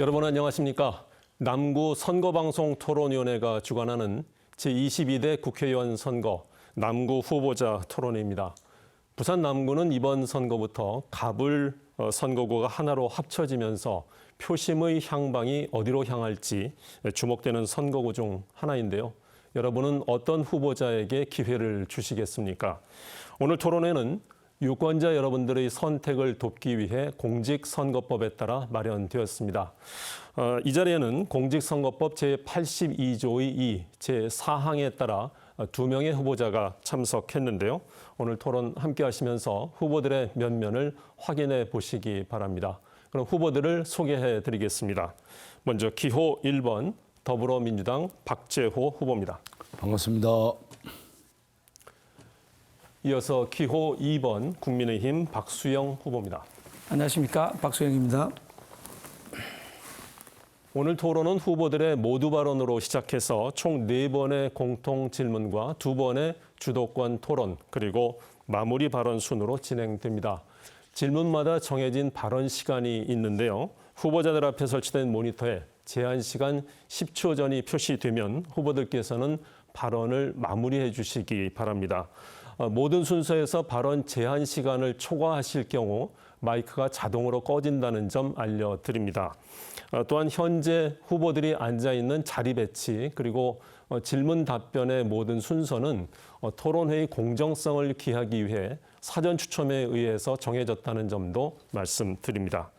여러분 안녕하십니까? 남구 선거방송 토론위원회가 주관하는 제22대 국회의원 선거 남구 후보자 토론회입니다. 부산 남구는 이번 선거부터 갑을 선거구가 하나로 합쳐지면서 표심의 향방이 어디로 향할지 주목되는 선거구 중 하나인데요. 여러분은 어떤 후보자에게 기회를 주시겠습니까? 오늘 토론회는 유권자 여러분들의 선택을 돕기 위해 공직선거법에 따라 마련되었습니다. 이 자리에는 공직선거법 제82조의 2, 제4항에 따라 2명의 후보자가 참석했는데요. 오늘 토론 함께 하시면서 후보들의 면면을 확인해 보시기 바랍니다. 그럼 후보들을 소개해 드리겠습니다. 먼저 기호 1번 더불어민주당 박재호 후보입니다. 반갑습니다. 이어서 기호 2번 국민의힘 박수영 후보입니다. 안녕하십니까, 박수영입니다. 오늘 토론은 후보들의 모두 발언으로 시작해서 총 4번의 공통 질문과 2번의 주도권 토론 그리고 마무리 발언 순으로 진행됩니다. 질문마다 정해진 발언 시간이 있는데요. 후보자들 앞에 설치된 모니터에 제한 시간 10초 전이 표시되면 후보들께서는 발언을 마무리해 주시기 바랍니다. 모든 순서에서 발언 제한 시간을 초과하실 경우 마이크가 자동으로 꺼진다는 점 알려드립니다. 또한 현재 후보들이 앉아있는 자리 배치 그리고 질문 답변의 모든 순서는 토론회의 공정성을 기하기 위해 사전 추첨에 의해서 정해졌다는 점도 말씀드립니다.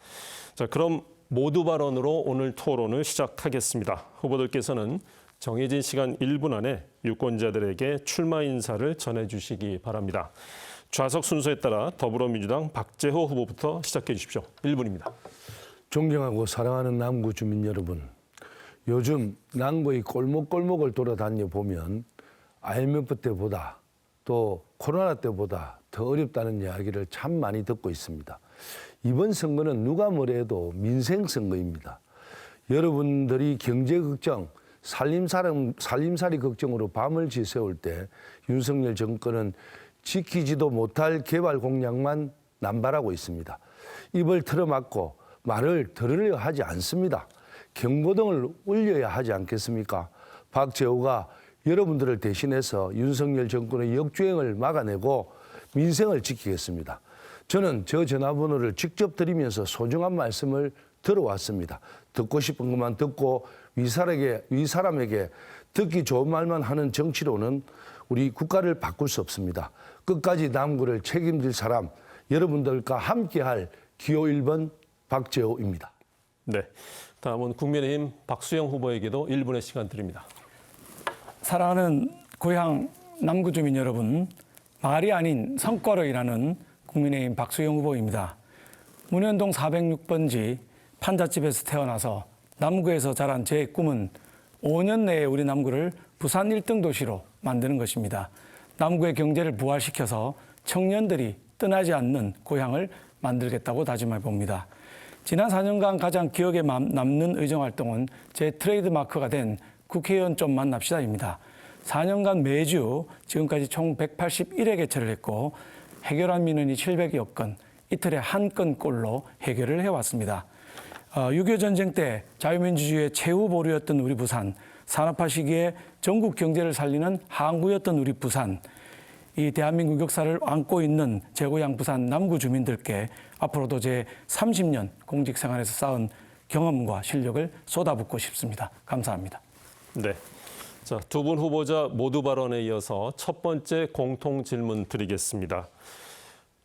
자, 그럼 모두 발언으로 오늘 토론을 시작하겠습니다. 후보들께서는 정해진 시간 1분 안에 유권자들에게 출마 인사를 전해주시기 바랍니다. 좌석 순서에 따라 더불어민주당 박재호 후보부터 시작해 주십시오. 1분입니다. 존경하고 사랑하는 남구 주민 여러분, 요즘 남구의 골목골목을 돌아다녀 보면 IMF 때보다 또 코로나 때보다 더 어렵다는 이야기를 참 많이 듣고 있습니다. 이번 선거는 누가 뭐래도 민생 선거입니다. 여러분들이 경제 걱정, 살림살이 걱정으로 밤을 지새울 때 윤석열 정권은 지키지도 못할 개발 공약만 남발하고 있습니다. 입을 틀어막고 말을 들으려 하지 않습니다. 경고등을 울려야 하지 않겠습니까? 박재호가 여러분들을 대신해서 윤석열 정권의 역주행을 막아내고 민생을 지키겠습니다. 저는 저 전화번호를 직접 드리면서 소중한 말씀을 들어왔습니다. 듣고 싶은 것만 듣고 위사람에게 듣기 좋은 말만 하는 정치로는 우리 국가를 바꿀 수 없습니다. 끝까지 남구를 책임질 사람, 여러분들과 함께할 기호 1번 박재호입니다. 네, 다음은 국민의힘 박수영 후보에게도 1분의 시간 드립니다. 사랑하는 고향 남구 주민 여러분, 말이 아닌 성과로 일하는 국민의힘 박수영 후보입니다. 문현동 406번지 판잣집에서 태어나서 남구에서 자란 제 꿈은 5년 내에 우리 남구를 부산 1등 도시로 만드는 것입니다. 남구의 경제를 부활시켜서 청년들이 떠나지 않는 고향을 만들겠다고 다짐해 봅니다. 지난 4년간 가장 기억에 남는 의정활동은 제 트레이드마크가 된 국회의원 좀 만납시다입니다. 4년간 매주 지금까지 총 181회 개최를 했고 해결한 민원이 700여 건, 이틀에 한 건꼴로 해결을 해왔습니다. 6.25 전쟁 때 자유민주주의의 최후 보루였던 우리 부산, 산업화 시기에 전국 경제를 살리는 항구였던 우리 부산, 이 대한민국 역사를 안고 있는 제 고향 부산 남구 주민들께 앞으로도 제 30년 공직생활에서 쌓은 경험과 실력을 쏟아붓고 싶습니다. 감사합니다. 네, 자, 두 분 후보자 모두 발언에 이어서 첫 번째 공통 질문 드리겠습니다.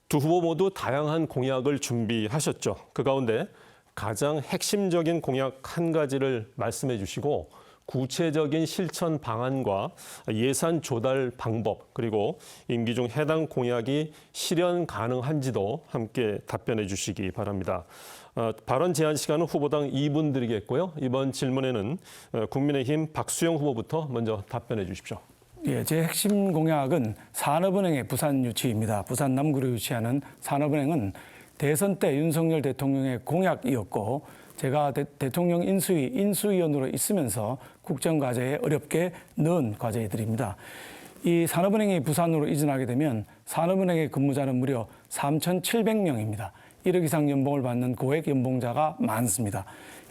두 후보 모두 다양한 공약을 준비하셨죠. 그 가운데 가장 핵심적인 공약 한 가지를 말씀해 주시고 구체적인 실천 방안과 예산 조달 방법 그리고 임기 중 해당 공약이 실현 가능한지도 함께 답변해 주시기 바랍니다. 발언 제한 시간은 후보당 2분 드리겠고요. 이번 질문에는 국민의힘 박수영 후보부터 먼저 답변해 주십시오. 예, 제 핵심 공약은 산업은행의 부산 유치입니다. 부산 남구를 유치하는 산업은행은 대선 때 윤석열 대통령의 공약이었고 제가 대통령 인수위원으로 있으면서 국정과제에 어렵게 넣은 과제들입니다. 이 산업은행이 부산으로 이전하게 되면 산업은행의 근무자는 무려 3,700명입니다. 1억 이상 연봉을 받는 고액 연봉자가 많습니다.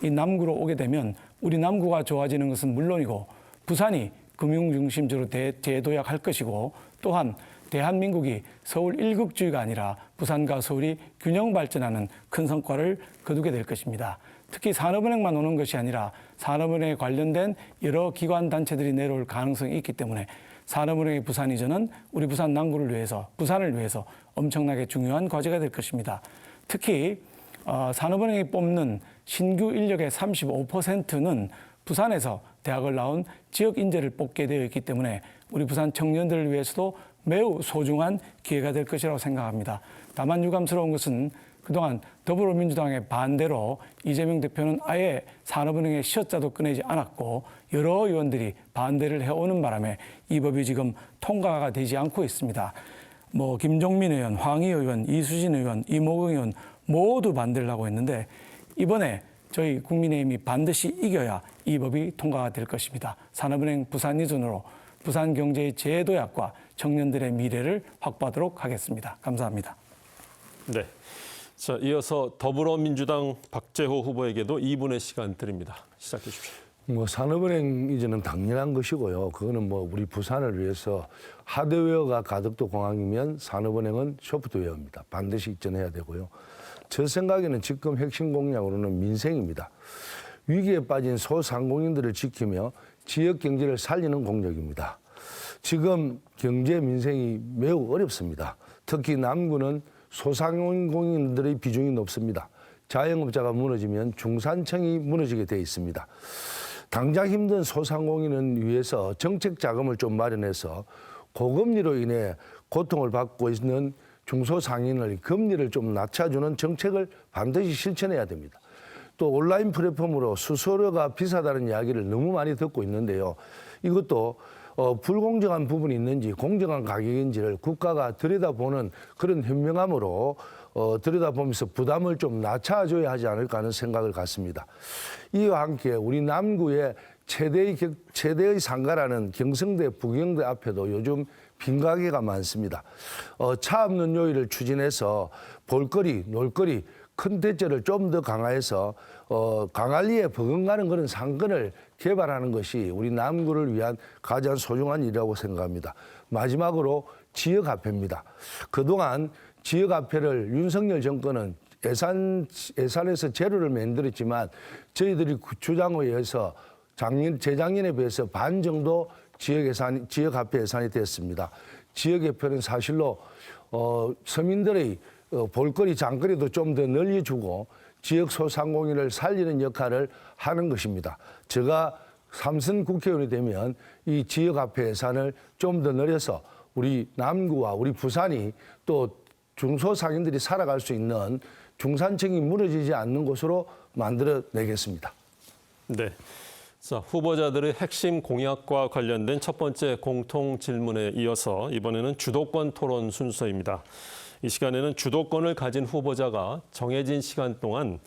이 남구로 오게 되면 우리 남구가 좋아지는 것은 물론이고 부산이 금융 중심지로 재도약할 것이고 또한 대한민국이 서울 일극주의가 아니라 부산과 서울이 균형 발전하는 큰 성과를 거두게 될 것입니다. 특히 산업은행만 오는 것이 아니라 산업은행에 관련된 여러 기관 단체들이 내려올 가능성이 있기 때문에 산업은행의 부산 이전은 우리 부산 남구를 위해서, 부산을 위해서 엄청나게 중요한 과제가 될 것입니다. 특히 산업은행이 뽑는 신규 인력의 35%는 부산에서 대학을 나온 지역 인재를 뽑게 되어 있기 때문에 우리 부산 청년들을 위해서도 매우 소중한 기회가 될 것이라고 생각합니다. 다만 유감스러운 것은 그동안 더불어민주당의 반대로 이재명 대표는 아예 산업은행의 시효자도 꺼내지 않았고 여러 의원들이 반대를 해오는 바람에 이 법이 지금 통과가 되지 않고 있습니다. 김종민 의원, 황희 의원, 이수진 의원, 이모경 의원 모두 반대를 하고 있는데 이번에 저희 국민의힘이 반드시 이겨야 이 법이 통과가 될 것입니다. 산업은행 부산 이전으로 부산 경제의 재도약과 청년들의 미래를 확보하도록 하겠습니다. 감사합니다. 네. 자, 이어서 더불어민주당 박재호 후보에게도 2분의 시간 드립니다. 시작해 주십시오. 산업은행 이제는 당연한 것이고요. 그거는 우리 부산을 위해서 하드웨어가 가덕도 공항이면 산업은행은 소프트웨어입니다. 반드시 입전해야 되고요. 제 생각에는 지금 핵심 공약으로는 민생입니다. 위기에 빠진 소상공인들을 지키며 지역 경제를 살리는 공약입니다. 지금 경제 민생이 매우 어렵습니다. 특히 남구는 소상공인들의 비중이 높습니다. 자영업자가 무너지면 중산층이 무너지게 돼 있습니다. 당장 힘든 소상공인을 위해서 정책 자금을 좀 마련해서 고금리로 인해 고통을 받고 있는 중소상인의 금리를 좀 낮춰주는 정책을 반드시 실천해야 됩니다. 또 온라인 플랫폼으로 수수료가 비싸다는 이야기를 너무 많이 듣고 있는데요. 이것도 불공정한 부분이 있는지 공정한 가격인지를 국가가 들여다보는 그런 현명함으로 들여다보면서 부담을 좀 낮춰줘야 하지 않을까 하는 생각을 갖습니다. 이와 함께 우리 남구의 최대의 상가라는 경성대, 부경대 앞에도 요즘 빈가게가 많습니다. 차 없는 요일을 추진해서 볼거리, 놀거리, 컨텐츠를 좀 더 강화해서 강안리에 버금가는 그런 상권을 개발하는 것이 우리 남구를 위한 가장 소중한 일이라고 생각합니다. 마지막으로 지역화폐입니다. 그동안 지역화폐를 윤석열 정권은 예산에서 제로를 만들었지만 저희들이 주장에 의해서 재작년에 비해서 반 정도 지역화폐 예산이 됐습니다. 지역화폐는 사실로 서민들의 볼거리, 장거리도 좀 더 늘려주고 지역 소상공인을 살리는 역할을 하는 것입니다. 제가 삼선 국회의원이 되면 이 지역화폐 예산을 좀 더 늘려서 우리 남구와 우리 부산이 또 중소상인들이 살아갈 수 있는 중산층이 무너지지 않는 곳으로 만들어내겠습니다. 네. 자, 후보자들의 핵심 공약과 관련된 첫 번째 공통 질문에 이어서 이번에는 주도권 토론 순서입니다. 이 시간에는 주도권을 가진 후보자가 정해진 시간 동안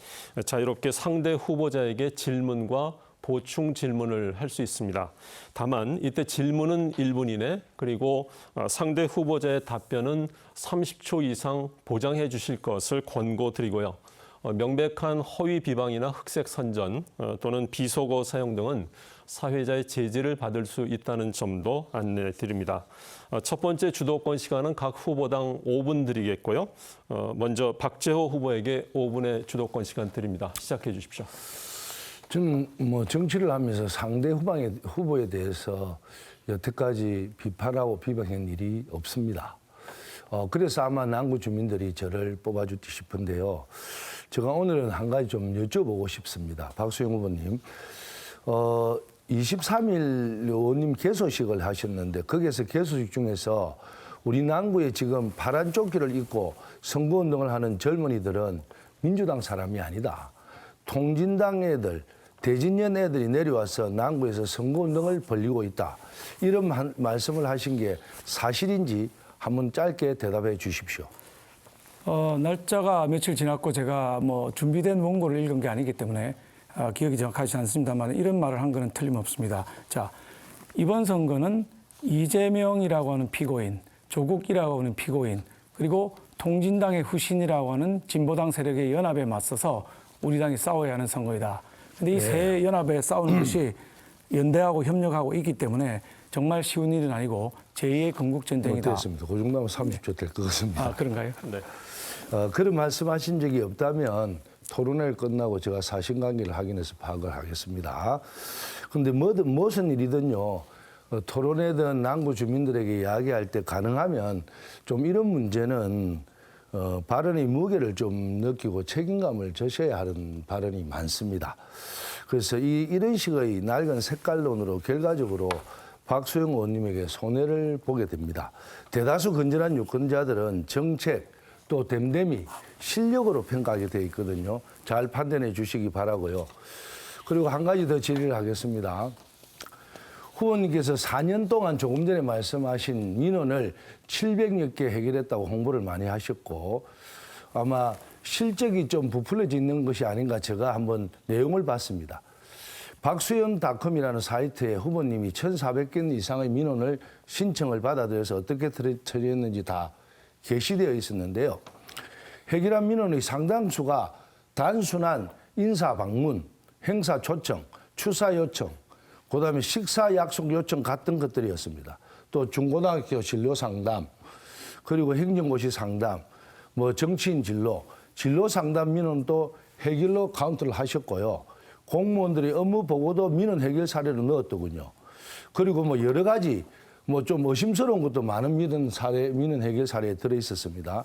자유롭게 상대 후보자에게 질문과 보충 질문을 할 수 있습니다. 다만 이때 질문은 1분 이내 그리고 상대 후보자의 답변은 30초 이상 보장해 주실 것을 권고드리고요. 명백한 허위 비방이나 흑색 선전 또는 비속어 사용 등은 사회자의 제지를 받을 수 있다는 점도 안내해 드립니다. 첫 번째 주도권 시간은 각 후보당 5분 드리겠고요. 먼저 박재호 후보에게 5분의 주도권 시간 드립니다. 시작해 주십시오. 저는 정치를 하면서 상대 후보에 대해서 여태까지 비판하고 비방한 일이 없습니다. 그래서 아마 남구 주민들이 저를 뽑아주고 싶은데요. 제가 오늘은 한 가지 좀 여쭤보고 싶습니다. 박수영 후보님, 23일 의원님 개소식을 하셨는데 거기에서 개소식 중에서 우리 남구에 지금 파란 조끼를 입고 선거운동을 하는 젊은이들은 민주당 사람이 아니다. 통진당 애들, 대진년 애들이 내려와서 남구에서 선거운동을 벌이고 있다. 이런 말씀을 하신 게 사실인지 한번 짧게 대답해 주십시오. 날짜가 며칠 지났고 제가 준비된 원고를 읽은 게 아니기 때문에 기억이 정확하지 않습니다만 이런 말을 한 거는 틀림없습니다. 자, 이번 선거는 이재명이라고 하는 피고인, 조국이라고 하는 피고인, 그리고 통진당의 후신이라고 하는 진보당 세력의 연합에 맞서서 우리 당이 싸워야 하는 선거이다. 근데 이 세 연합에 싸우는 것이 연대하고 협력하고 있기 때문에 정말 쉬운 일은 아니고 제2의 건국전쟁이다. 어땠습니까? 그 정도면 30초 될 것 같습니다. 아, 그런가요? 네. 그런 말씀하신 적이 없다면 토론회를 끝나고 제가 사실관계를 확인해서 파악을 하겠습니다. 그런데 무슨 일이든요. 토론회든 남구 주민들에게 이야기할 때 가능하면 좀 이런 문제는 발언의 무게를 좀 느끼고 책임감을 져셔야 하는 발언이 많습니다. 그래서 이런 식의 낡은 색깔론으로 결과적으로 박수영 의원님에게 손해를 보게 됩니다. 대다수 건전한 유권자들은 정책 또 댐댐이 실력으로 평가하게 되어 있거든요. 잘 판단해 주시기 바라고요. 그리고 한 가지 더 질의를 하겠습니다. 후보님께서 4년 동안 조금 전에 말씀하신 민원을 700여 개 해결했다고 홍보를 많이 하셨고 아마 실적이 좀 부풀려져 있는 것이 아닌가 제가 한번 내용을 봤습니다. 박수영닷컴이라는 사이트에 후보님이 1,400건 이상의 민원을 신청을 받아들여서 어떻게 처리했는지 다 게시되어 있었는데요. 해결한 민원의 상당수가 단순한 인사 방문, 행사 초청, 추사 요청, 그다음에 식사 약속 요청 같은 것들이었습니다. 또 중고등학교 진로 상담, 그리고 행정고시 상담, 뭐 정치인 진로 상담 민원도 해결로 카운트를 하셨고요. 공무원들의 업무 보고도 민원 해결 사례로 넣었더군요. 그리고 뭐 여러 가지 뭐 좀 의심스러운 것도 많은 민원 해결 사례에 들어 있었습니다.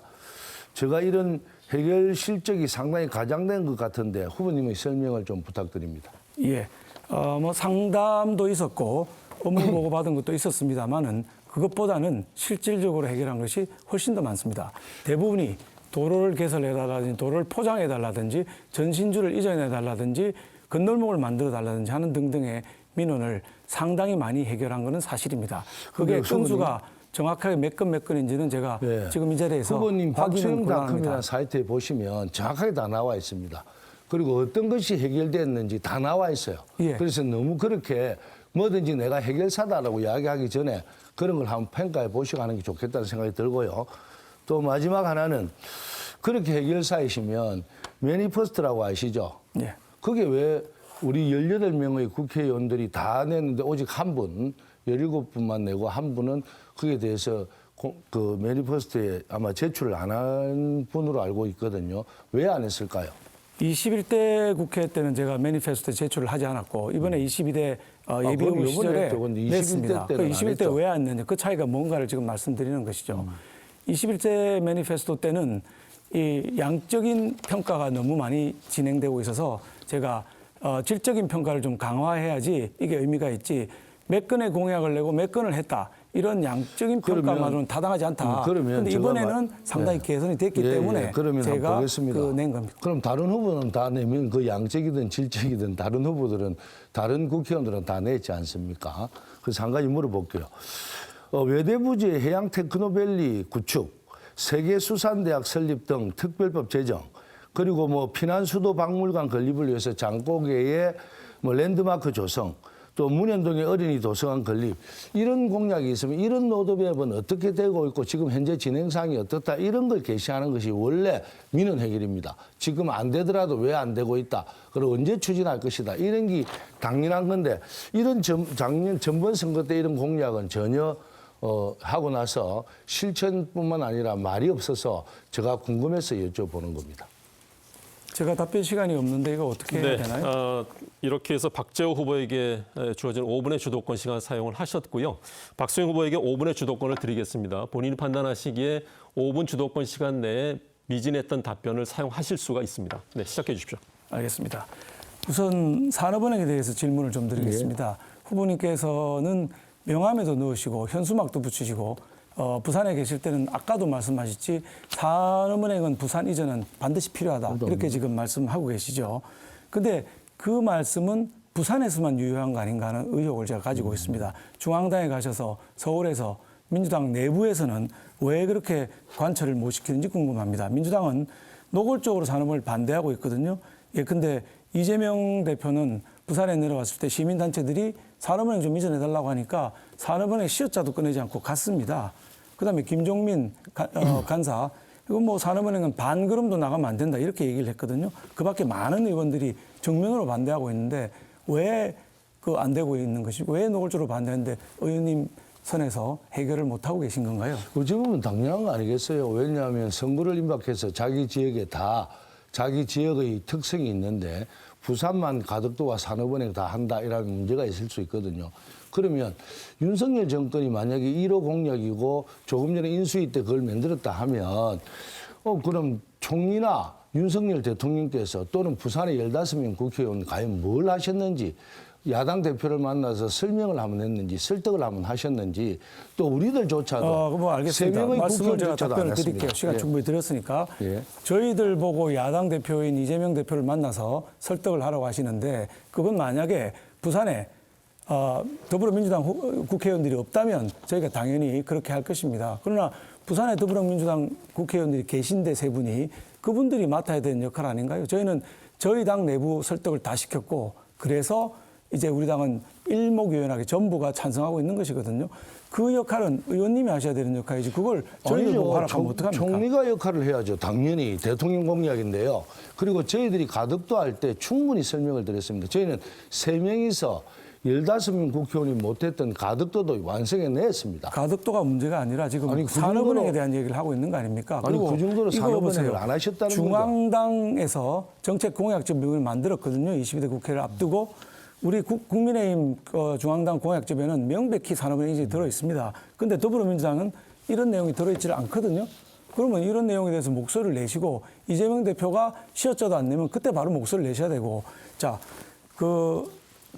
제가 이런 해결 실적이 상당히 과장된 것 같은데 후보님의 설명을 좀 부탁드립니다. 예. 뭐 상담도 있었고 업무 보고 받은 것도 있었습니다만은 그것보다는 실질적으로 해결한 것이 훨씬 더 많습니다. 대부분이 도로를 개설해달라든지 도로를 포장해달라든지 전신주를 이전해달라든지 건널목을 만들어달라든지 하는 등등의 민원을 상당히 많이 해결한 것은 사실입니다. 그게 건수가 정확하게 몇 건인지는 제가 지금 이 자리에서 후보님 확인은 곤란합니다. 박수영닷컴이라는 사이트에 보시면 정확하게 다 나와 있습니다. 그리고 어떤 것이 해결됐는지 다 나와 있어요. 예. 그래서 너무 그렇게 뭐든지 내가 해결사다라고 이야기하기 전에 그런 걸 한번 평가해 보시고 하는 게 좋겠다는 생각이 들고요. 또 마지막 하나는 그렇게 해결사이시면 매니페스토라고 아시죠? 예. 그게 왜 우리 18명의 국회의원들이 다 냈는데 오직 한 분, 17분만 내고 한 분은 그에 대해서 그 매니페스토에 아마 제출을 안 한 분으로 알고 있거든요. 왜 안 했을까요? 21대 국회 때는 제가 매니페스토 제출을 하지 않았고 이번에 22대 예비후보 시절에 냈습니다. 21대 왜 안 냈냐? 그 차이가 뭔가를 지금 말씀드리는 것이죠. 21대 매니페스토 때는 이 양적인 평가가 너무 많이 진행되고 있어서 제가 질적인 평가를 좀 강화해야지 이게 의미가 있지 몇 건의 공약을 내고 몇 건을 했다. 이런 양적인 평가만으로는 타당하지 않다. 그런데 이번에는 상당히 개선이 됐기 때문에 그러면 제가 보겠습니다. 낸 겁니다. 그럼 다른 후보는 다 내면 그 양적이든 질적이든 다른 후보들은 다른 국회의원들은 다 냈지 않습니까? 그래서 한 가지 물어볼게요. 외대부지의 해양 테크노밸리 구축, 세계수산대학 설립 등 특별법 제정, 그리고 뭐 피난수도 박물관 건립을 위해서 장고개의 뭐 랜드마크 조성, 또 문현동의 어린이 도서관 건립, 이런 공약이 있으면 이런 로드맵은 어떻게 되고 있고 지금 현재 진행상이 어떻다, 이런 걸 게시하는 것이 원래 민원 해결입니다. 지금 안 되더라도 왜 안 되고 있다, 그리고 언제 추진할 것이다, 이런 게 당연한 건데 이런 작년 전번 선거 때 이런 공약은 전혀 하고 나서 실천뿐만 아니라 말이 없어서 제가 궁금해서 여쭤보는 겁니다. 제가 답변 시간이 없는데 이거 어떻게 해야 되나요? 이렇게 해서 박재호 후보에게 주어진 5분의 주도권 시간 사용을 하셨고요. 박수영 후보에게 5분의 주도권을 드리겠습니다. 본인이 판단하시기에 5분 주도권 시간 내에 미진했던 답변을 사용하실 수가 있습니다. 네, 시작해 주십시오. 알겠습니다. 우선 산업은행에 대해서 질문을 좀 드리겠습니다. 후보님께서는 명함에도 넣으시고 현수막도 붙이시고 부산에 계실 때는 아까도 말씀하셨지 산업은행은 부산 이전은 반드시 필요하다 이렇게 지금 말씀하고 계시죠. 근데 그 말씀은 부산에서만 유효한 거 아닌가 하는 의혹을 제가 가지고 있습니다. 중앙당에 가셔서 서울에서 민주당 내부에서는 왜 그렇게 관철을 못 시키는지 궁금합니다. 민주당은 노골적으로 산업을 반대하고 있거든요. 근데 이재명 대표는 부산에 내려왔을 때 시민단체들이 산업은행 좀 이전해달라고 하니까 산업은행 시효자도 꺼내지 않고 갔습니다. 그다음에 김종민 간사 이건 뭐 산업은행은 반 걸음도 나가면 안 된다 이렇게 얘기를 했거든요. 그밖에 많은 의원들이 정면으로 반대하고 있는데 왜 그 안 되고 있는 것이고 왜 노골적으로 반대하는데 의원님 선에서 해결을 못 하고 계신 건가요? 어찌 보면 당연한 거 아니겠어요? 왜냐하면 선거를 임박해서 자기 지역에 다 자기 지역의 특성이 있는데 부산만 가덕도와 산업은행 다 한다 이라는 문제가 있을 수 있거든요. 그러면 윤석열 정권이 만약에 1호 공약이고 조금 전에 인수위 때 그걸 만들었다 하면 그럼 총리나 윤석열 대통령께서 또는 부산의 15명 국회의원 과연 뭘 하셨는지 야당 대표를 만나서 설명을 한번 했는지 설득을 한번 하셨는지 또 우리들조차도 뭐 알겠습니다. 3명의 말씀을 제가 국회의원조차도 안 답변을 했습니다. 드릴게요. 시간 예. 충분히 드렸으니까 예. 저희들 보고 야당 대표인 이재명 대표를 만나서 설득을 하라고 하시는데 그건 만약에 부산에 더불어민주당 국회의원들이 없다면 저희가 당연히 그렇게 할 것입니다. 그러나 부산에 더불어민주당 국회의원들이 계신데 세 분이 그분들이 맡아야 되는 역할 아닌가요? 저희는 저희 당 내부 설득을 다 시켰고 그래서 이제 우리 당은 일목요연하게 전부가 찬성하고 있는 것이거든요. 그 역할은 의원님이 하셔야 되는 역할이지 그걸 저희들 보고 하라고 하면 어떡합니까? 총리가 역할을 해야죠. 당연히 대통령 공약인데요. 그리고 저희들이 가덕도 할 때 충분히 설명을 드렸습니다. 저희는 3명이서 15명 국회의원이 못했던 가덕도도 완성해냈습니다. 가덕도가 문제가 아니라 지금 아니, 그 산업은행에 정도로- 대한 얘기를 하고 있는 거 아닙니까? 아니, 그리고 그 정도로 이거 산업은행을 보세요. 안 하셨다는 거죠. 중앙당에서 정책공약집을 만들었거든요. 22대 국회를 앞두고 우리 국민의힘 중앙당 공약집에는 명백히 산업은행이 들어 있습니다. 그런데 더불어민주당은 이런 내용이 들어있지를 않거든요. 그러면 이런 내용에 대해서 목소리를 내시고 이재명 대표가 쉬었자도 안 내면 그때 바로 목소리를 내셔야 되고 자,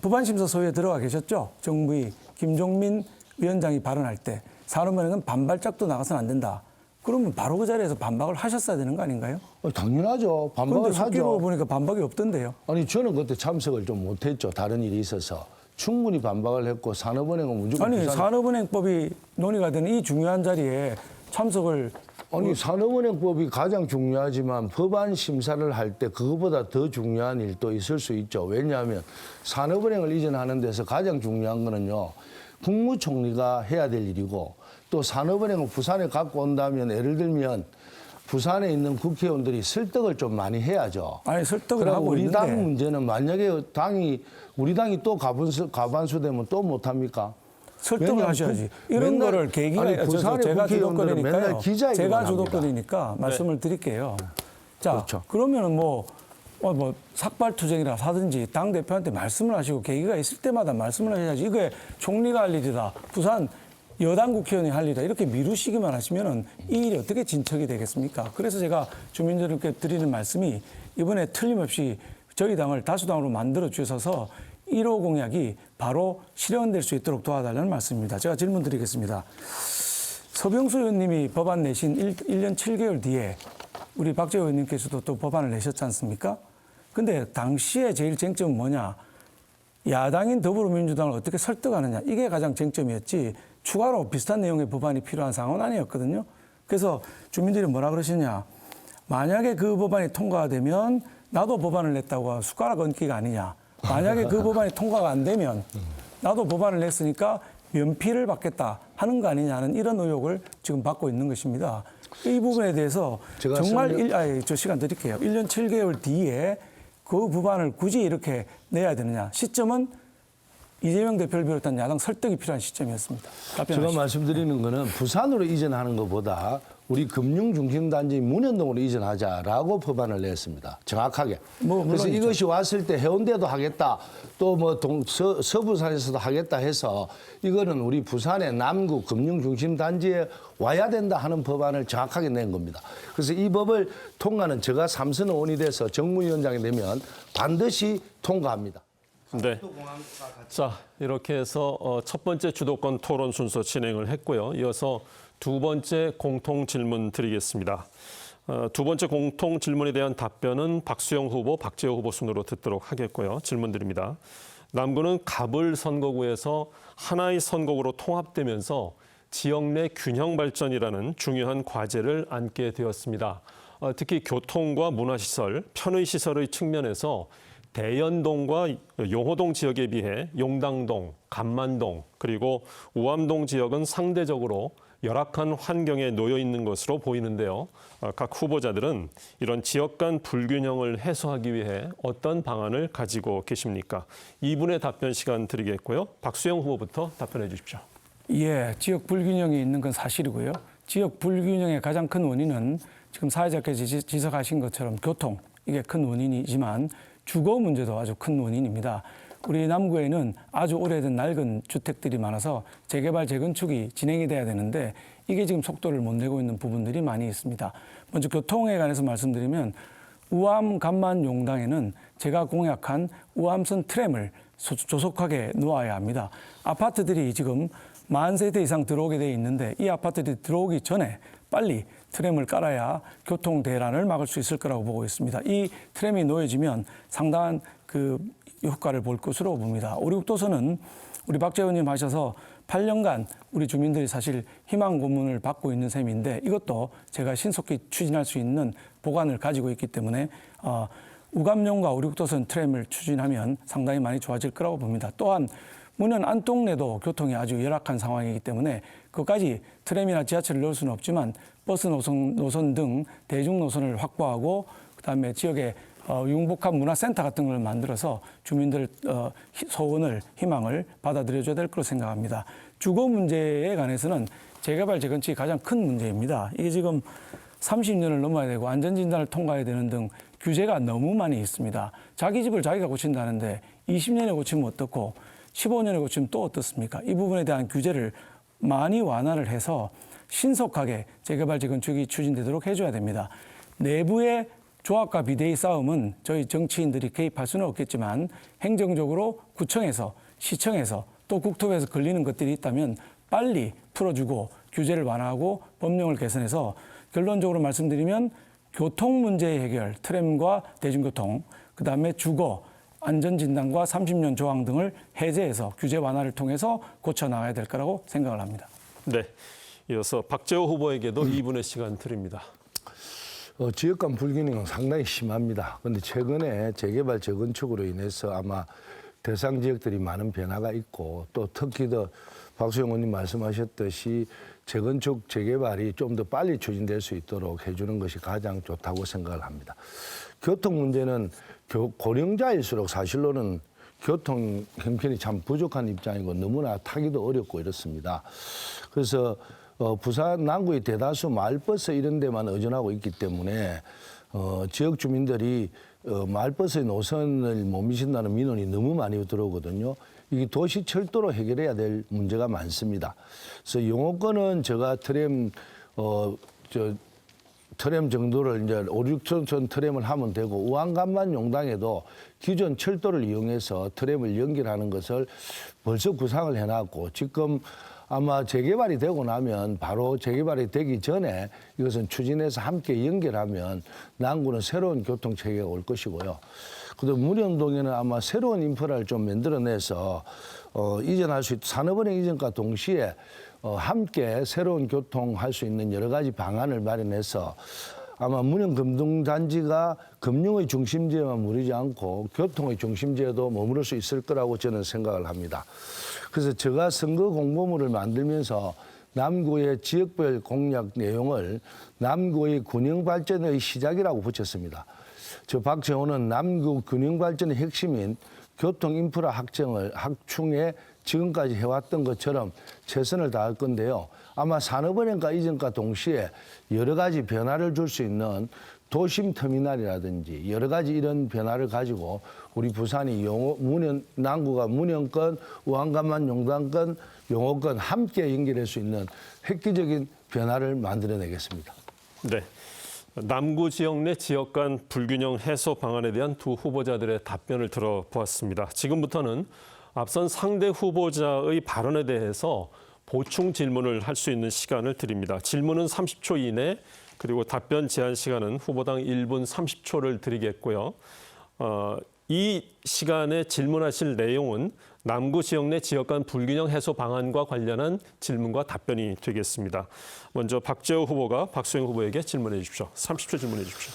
법안심사소위에 들어가 계셨죠? 정부의 김종민 위원장이 발언할 때 산업은행은 반발짝도 나가서는 안 된다. 그러면 바로 그 자리에서 반박을 하셨어야 되는 거 아닌가요? 당연하죠. 반박을 그런데 속기로 하죠. 보니까 반박이 없던데요. 아니 저는 그때 참석을 좀 못했죠. 다른 일이 있어서. 충분히 반박을 했고 산업은행은 무조건 아니 부산- 산업은행법이 논의가 되는 이 중요한 자리에 참석을 아니 산업은행법이 가장 중요하지만 법안 심사를 할 때 그것보다 더 중요한 일도 있을 수 있죠. 왜냐하면 산업은행을 이전하는 데서 가장 중요한 거는요. 국무총리가 해야 될 일이고 또 산업은행을 부산에 갖고 온다면 예를 들면 부산에 있는 국회의원들이 설득을 좀 많이 해야죠. 아니 설득을 그럼 하고 우리 있는데 당 문제는 만약에 우리 당이 또 과반수 되면 또 못합니까? 설득을 왜냐하면 하셔야지. 이런 맨날- 거를 계기가 아니, 부산의 제가 국회의원들은 주도권이니까요. 맨날 기자회견만 제가 합니다. 주도권이니까 말씀을 드릴게요. 자, 그렇죠. 그러면은 뭐 삭발투쟁이라 하든지 당 대표한테 말씀을 하시고 계기가 있을 때마다 말씀을 하셔야지. 이게 총리가 할 일이다. 부산 여당 국회의원이 할 일이다. 이렇게 미루시기만 하시면은 이 일이 어떻게 진척이 되겠습니까? 그래서 제가 주민들께 드리는 말씀이 이번에 틀림없이 저희 당을 다수당으로 만들어 주셔서 1호 공약이 바로 실현될 수 있도록 도와달라는 말씀입니다. 제가 질문 드리겠습니다. 서병수 의원님이 법안 내신 1년 7개월 뒤에 우리 박재호 의원님께서도 또 법안을 내셨지 않습니까? 근데 당시에 제일 쟁점은 뭐냐? 야당인 더불어민주당을 어떻게 설득하느냐. 이게 가장 쟁점이었지 추가로 비슷한 내용의 법안이 필요한 상황은 아니었거든요. 그래서 주민들이 뭐라 그러시냐. 만약에 그 법안이 통과가 되면 나도 법안을 냈다고 숟가락 얹기가 아니냐. 만약에 그 법안이 통과가 안 되면 나도 법안을 냈으니까 면피를 받겠다 하는 거 아니냐는 이런 의혹을 지금 받고 있는 것입니다. 이 부분에 대해서 제가 정말 저 시간 드릴게요. 1년 7개월 뒤에 그 법안을 굳이 이렇게 내야 되느냐. 시점은 이재명 대표를 비롯한 야당 설득이 필요한 시점이었습니다. 제가 답변하시죠. 말씀드리는 거는 부산으로 이전하는 것보다 우리 금융중심단지 문현동으로 이전하자라고 법안을 냈습니다. 정확하게. 뭐 그래서 물론이죠. 이것이 왔을 때 해운대도 하겠다. 또 뭐 서부산에서도 하겠다 해서 이거는 우리 부산의 남구 금융중심단지에 와야 된다 하는 법안을 정확하게 낸 겁니다. 그래서 이 법을 통과는 제가 삼선 의원이 돼서 정무위원장이 되면 반드시 통과합니다. 네. 자, 이렇게 해서 첫 번째 주도권 토론 순서 진행을 했고요. 이어서 두 번째 공통 질문 드리겠습니다. 두 번째 공통 질문에 대한 답변은 박수영 후보, 박재호 후보 순으로 듣도록 하겠고요. 질문 드립니다. 남구는 갑을 선거구에서 하나의 선거구로 통합되면서 지역 내 균형 발전이라는 중요한 과제를 안게 되었습니다. 특히 교통과 문화시설, 편의시설의 측면에서 대연동과 용호동 지역에 비해 용당동, 감만동, 그리고 우암동 지역은 상대적으로 열악한 환경에 놓여 있는 것으로 보이는데요. 각 후보자들은 이런 지역 간 불균형을 해소하기 위해 어떤 방안을 가지고 계십니까? 2분의 답변 시간 드리겠고요. 박수영 후보부터 답변해 주십시오. 예, 지역 불균형이 있는 건 사실이고요. 지역 불균형의 가장 큰 원인은 지금 사회자께서 지적하신 것처럼 교통, 이게 큰 원인이지만 주거 문제도 아주 큰 원인입니다. 우리 남구에는 아주 오래된 낡은 주택들이 많아서 재개발, 재건축이 진행이 돼야 되는데 이게 지금 속도를 못 내고 있는 부분들이 많이 있습니다. 먼저 교통에 관해서 말씀드리면 우암 간만 용당에는 제가 공약한 우암선 트램을 조속하게 놓아야 합니다. 아파트들이 지금 10,000세대 이상 들어오게 돼 있는데 이 아파트들이 들어오기 전에 빨리 트램을 깔아야 교통 대란을 막을 수 있을 거라고 보고 있습니다. 이 트램이 놓여지면 상당한 그 효과를 볼 것으로 봅니다. 오리국도선은 우리 박재 의원님 하셔서 8년간 우리 주민들이 사실 희망 고문을 받고 있는 셈인데 이것도 제가 신속히 추진할 수 있는 보관을 가지고 있기 때문에 우감용과 오리국도선 트램을 추진하면 상당히 많이 좋아질 거라고 봅니다. 또한 문현 안동내도 교통이 아주 열악한 상황이기 때문에 그것까지 트램이나 지하철을 넣을 수는 없지만 버스 노선 등 대중 노선을 확보하고 그다음에 지역에 융복합 문화센터 같은 걸 만들어서 주민들 소원을 희망을 받아들여줘야 될 거로 생각합니다. 주거 문제에 관해서는 재개발 재건축이 가장 큰 문제입니다. 이게 지금 30년을 넘어야 되고 안전진단을 통과해야 되는 등 규제가 너무 많이 있습니다. 자기 집을 자기가 고친다는데 20년에 고치면 어떻고 15년에 고치면 또 어떻습니까? 이 부분에 대한 규제를 많이 완화를 해서 신속하게 재개발 재건축이 추진되도록 해줘야 됩니다. 내부의 조합과 비대위 싸움은 저희 정치인들이 개입할 수는 없겠지만 행정적으로 구청에서 시청에서 또 국토부에서 걸리는 것들이 있다면 빨리 풀어주고 규제를 완화하고 법령을 개선해서 결론적으로 말씀드리면 교통 문제 해결, 트램과 대중교통, 그다음에 주거, 안전진단과 30년 조항 등을 해제해서 규제 완화를 통해서 고쳐나가야 될 거라고 생각을 합니다. 네, 이어서 박재호 후보에게도 2분의 시간 드립니다. 지역 간 불균형은 상당히 심합니다. 그런데 최근에 재개발, 재건축으로 인해서 아마 대상 지역들이 많은 변화가 있고 또 특히 더 박수영 의원님 말씀하셨듯이 재건축, 재개발이 좀 더 빨리 추진될 수 있도록 해주는 것이 가장 좋다고 생각을 합니다. 교통 문제는 고령자일수록 사실로는 교통 형편이 참 부족한 입장이고 너무나 타기도 어렵고 이렇습니다. 그래서 부산 남구의 대다수 마을버스 이런 데만 의존하고 있기 때문에 지역 주민들이 마을버스의 노선을 못 미친다는 민원이 너무 많이 들어오거든요. 이게 도시 철도로 해결해야 될 문제가 많습니다. 그래서 용호권은 제가 트램 정도를 이제 5, 6천 트램을 하면 되고 우한간만 용당에도 기존 철도를 이용해서 트램을 연결하는 것을 벌써 구상을 해놨고 지금 아마 재개발이 되고 나면 바로 재개발이 되기 전에 이것은 추진해서 함께 연결하면 남구는 새로운 교통체계가 올 것이고요. 그다음 문현동에는 아마 새로운 인프라를 좀 만들어내서 이전할 수 산업은행 이전과 동시에 함께 새로운 교통할 수 있는 여러 가지 방안을 마련해서 아마 문현금융단지가 금융의 중심지에만 머무르지 않고 교통의 중심지에도 머무를 수 있을 거라고 저는 생각을 합니다. 그래서 제가 선거 공보물을 만들면서 남구의 지역별 공약 내용을 남구의 균형발전의 시작이라고 붙였습니다. 저 박재호는 남구 균형발전의 핵심인 교통인프라 확충에 지금까지 해왔던 것처럼 최선을 다할 건데요. 아마 산업은행과 이전과 동시에 여러 가지 변화를 줄 수 있는 도심 터미널이라든지 여러 가지 이런 변화를 가지고 우리 부산이 남구가 문현권, 우한간만 용당권, 용호권 함께 연결할 수 있는 획기적인 변화를 만들어내겠습니다. 네. 남구 지역 내 지역 간 불균형 해소 방안에 대한 두 후보자들의 답변을 들어보았습니다. 지금부터는 앞선 상대 후보자의 발언에 대해서 보충 질문을 할 수 있는 시간을 드립니다. 질문은 30초 이내, 그리고 답변 제한 시간은 후보당 1분 30초를 드리겠고요. 이 시간에 질문하실 내용은 남구 지역 내 지역 간 불균형 해소 방안과 관련한 질문과 답변이 되겠습니다. 먼저 박재호 후보가 박수영 후보에게 질문해 주십시오. 30초 질문해 주십시오.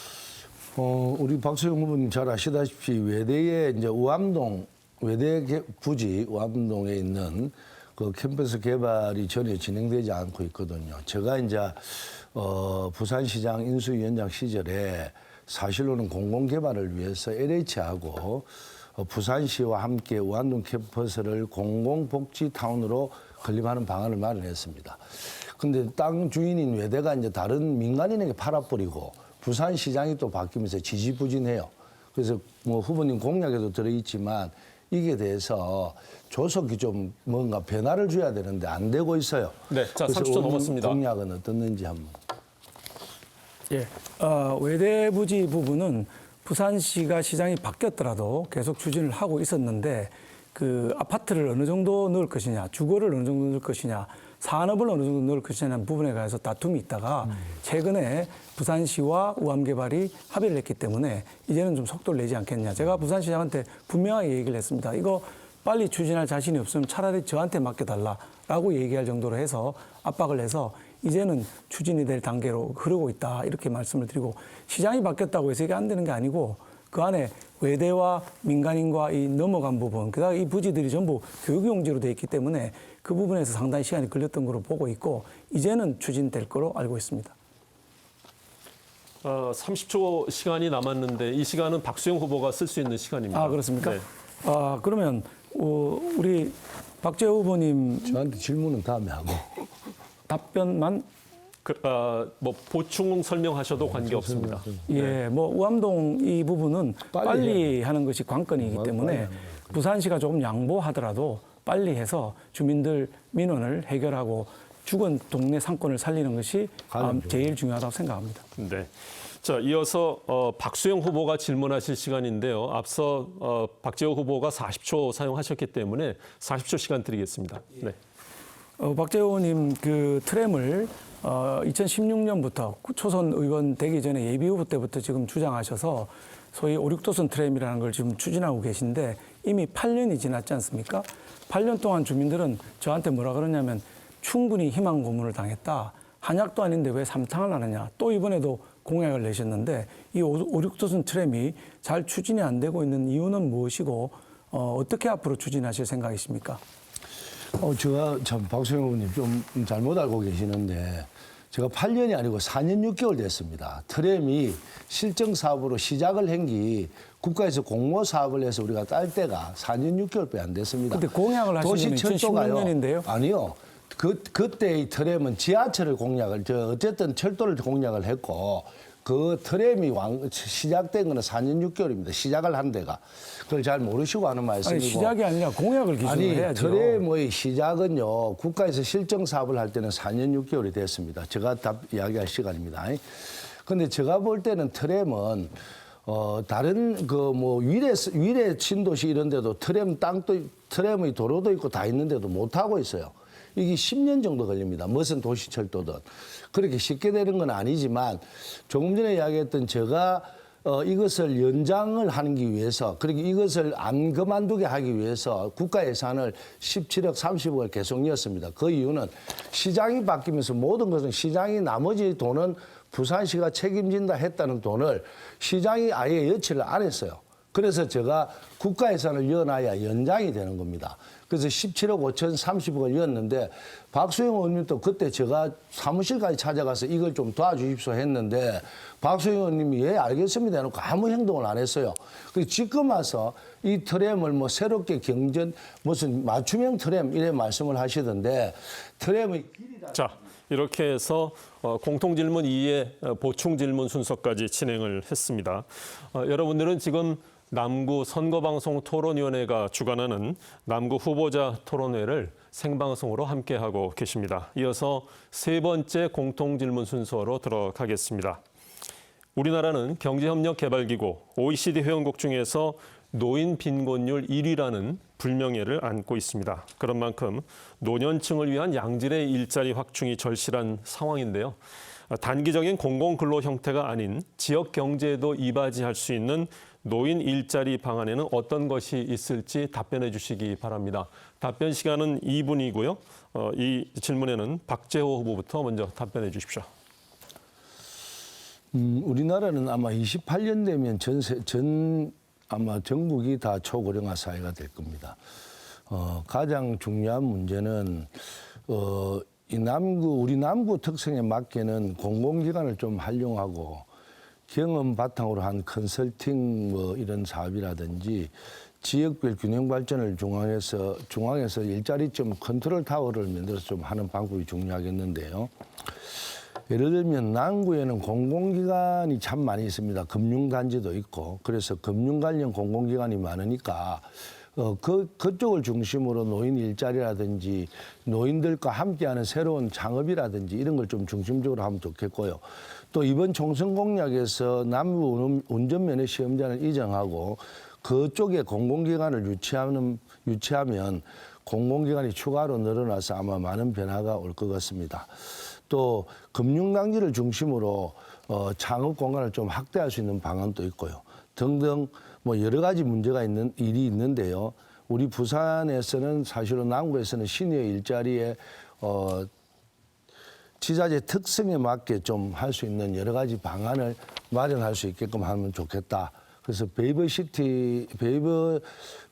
우리 박수영 후보님 잘 아시다시피 외대에 이제 우암동 외대 부지 우암동에 있는 그 캠퍼스 개발이 전혀 진행되지 않고 있거든요. 제가 이제 부산시장 인수위원장 시절에 사실로는 공공개발을 위해서 LH하고 부산시와 함께 우안동 캠퍼스를 공공복지타운으로 건립하는 방안을 마련했습니다. 근데 땅 주인인 외대가 이제 다른 민간인에게 팔아버리고 부산시장이 또 바뀌면서 지지부진해요. 그래서 뭐 후보님 공약에도 들어있지만 이게 대해서 조속히 좀 뭔가 변화를 줘야 되는데 안 되고 있어요. 네, 자, 그래서 30초 넘었습니다. 공약은 어떻는지 한번. 예, 외대 부지 부분은 부산시가 시장이 바뀌었더라도 계속 추진을 하고 있었는데 그 아파트를 어느 정도 넣을 것이냐, 주거를 어느 정도 넣을 것이냐, 산업을 어느 정도 넣을 것이냐는 부분에 관해서 다툼이 있다가 최근에 부산시와 우암개발이 합의를 했기 때문에 이제는 좀 속도를 내지 않겠냐. 제가 부산시장한테 분명하게 얘기를 했습니다. 이거 빨리 추진할 자신이 없으면 차라리 저한테 맡겨달라라고 얘기할 정도로 해서 압박을 해서 이제는 추진이 될 단계로 흐르고 있다 이렇게 말씀을 드리고 시장이 바뀌었다고 해서 이게 안 되는 게 아니고 그 안에 외대와 민간인과 이 넘어간 부분 그다음에 이 부지들이 전부 교육용지로 돼 있기 때문에 그 부분에서 상당히 시간이 걸렸던 거로 보고 있고 이제는 추진될 거로 알고 있습니다. 30초 시간이 남았는데 이 시간은 박수영 후보가 쓸 수 있는 시간입니다. 아 그렇습니까? 네. 그러면 우리 박재호 후보님 저한테 질문은 다음에 하고. 답변만 뭐 보충 설명하셔도 관계없습니다. 예, 뭐 우암동 이 부분은 빨리 하는 것이 관건이기 때문에 부산시가 조금 양보하더라도 빨리 해서 주민들 민원을 해결하고 죽은 동네 상권을 살리는 것이 제일 중요하다고 생각합니다. 네. 자, 이어서 박수영 후보가 질문하실 시간인데요. 앞서 박재호 후보가 40초 사용하셨기 때문에 40초 시간 드리겠습니다. 네. 박재호 의원님 그 트램을 2016년부터 초선 의원 되기 전에 예비 후보 때부터 지금 주장하셔서 소위 5, 6도선 트램이라는 걸 지금 추진하고 계신데 이미 8년이 지났지 않습니까? 8년 동안 주민들은 저한테 뭐라 그러냐면 충분히 희망 고문을 당했다. 한약도 아닌데 왜 삼탕을 하느냐. 또 이번에도 공약을 내셨는데 이 5, 6도선 트램이 잘 추진이 안 되고 있는 이유는 무엇이고 어떻게 앞으로 추진하실 생각이십니까? 제가 참 박수영 의원님 좀 잘못 알고 계시는데 제가 8년이 아니고 4년 6개월 됐습니다. 트램이 실정 사업으로 시작을 한 게 국가에서 공모 사업을 해서 우리가 딸 때가 4년 6개월밖에 안 됐습니다. 근데 공약을 하신 건 2016년인데요. 아니요. 그때의 트램은 지하철을 공약을 어쨌든 철도를 공약을 했고 그 트램이 시작된 거는 4년 6개월입니다. 시작을 한 데가. 그걸 잘 모르시고 하는 말씀이고. 아니, 시작이 아니라 공약을 기준으로 해야죠. 트램의 시작은요. 국가에서 실정 사업을 할 때는 4년 6개월이 됐습니다. 제가 답 이야기할 시간입니다. 그런데 제가 볼 때는 트램은 다른 그 뭐 위례 신도시 이런 데도 트램의 도로도 있고 다 있는데도 못 하고 있어요. 이게 10년 정도 걸립니다. 무슨 도시철도든. 그렇게 쉽게 되는 건 아니지만 조금 전에 이야기했던 제가 이것을 연장을 하기 위해서 그리고 이것을 안 그만두게 하기 위해서 국가 예산을 17억 30억을 계속 넣었습니다. 그 이유는 시장이 바뀌면서 모든 것은 시장이 나머지 돈은 부산시가 책임진다 했다는 돈을 시장이 아예 여치를 안 했어요. 그래서 제가 국가 예산을 넣어놔야 연장이 되는 겁니다. 그래서 17억 5천 30억을 넣었는데 박수영 의원님도 그때 제가 사무실까지 찾아가서 이걸 좀 도와주십시오 했는데 박수영 의원님이 예 알겠습니다 해놓고 아무 행동을 안 했어요. 그래서 지금 와서 이 트램을 뭐 새롭게 무슨 맞춤형 트램 이래 말씀을 하시던데 트램의 길이가 자, 이렇게 해서 공통질문 2의 보충질문 순서까지 진행을 했습니다. 여러분들은 지금 남구 선거방송 토론위원회가 주관하는 남구 후보자 토론회를 생방송으로 함께하고 계십니다. 이어서 세 번째 공통질문 순서로 들어가겠습니다. 우리나라는 경제협력개발기구 OECD 회원국 중에서 노인 빈곤율 1위라는 불명예를 안고 있습니다. 그런 만큼 노년층을 위한 양질의 일자리 확충이 절실한 상황인데요. 단기적인 공공근로 형태가 아닌 지역 경제에도 이바지할 수 있는 노인 일자리 방안에는 어떤 것이 있을지 답변해 주시기 바랍니다. 답변 시간은 2분이고요. 이 질문에는 박재호 후보부터 먼저 답변해 주십시오. 우리나라는 아마 28년 되면 아마 전국이 다 초고령화 사회가 될 겁니다. 가장 중요한 문제는 이 우리 남구 특성에 맞게는 공공기관을 좀 활용하고 경험 바탕으로 한 컨설팅 뭐 이런 사업이라든지 지역별 균형 발전을 중앙에서 일자리 좀 컨트롤 타워를 만들어서 좀 하는 방법이 중요하겠는데요. 예를 들면 남구에는 공공기관이 참 많이 있습니다. 금융단지도 있고 그래서 금융 관련 공공기관이 많으니까 그쪽을 중심으로 노인 일자리라든지 노인들과 함께하는 새로운 창업이라든지 이런 걸 좀 중심적으로 하면 좋겠고요. 또 이번 총선 공약에서 남부 운전면허 시험장을 이전하고 그쪽에 공공기관을 유치하면 공공기관이 추가로 늘어나서 아마 많은 변화가 올 것 같습니다. 또 금융단지를 중심으로 창업 공간을 좀 확대할 수 있는 방안도 있고요. 등등 뭐 여러 가지 문제가 일이 있는데요. 우리 부산에서는 사실은 남구에서는 시니어 일자리에 지자체 특성에 맞게 좀 할 수 있는 여러 가지 방안을 마련할 수 있게끔 하면 좋겠다. 그래서 베이버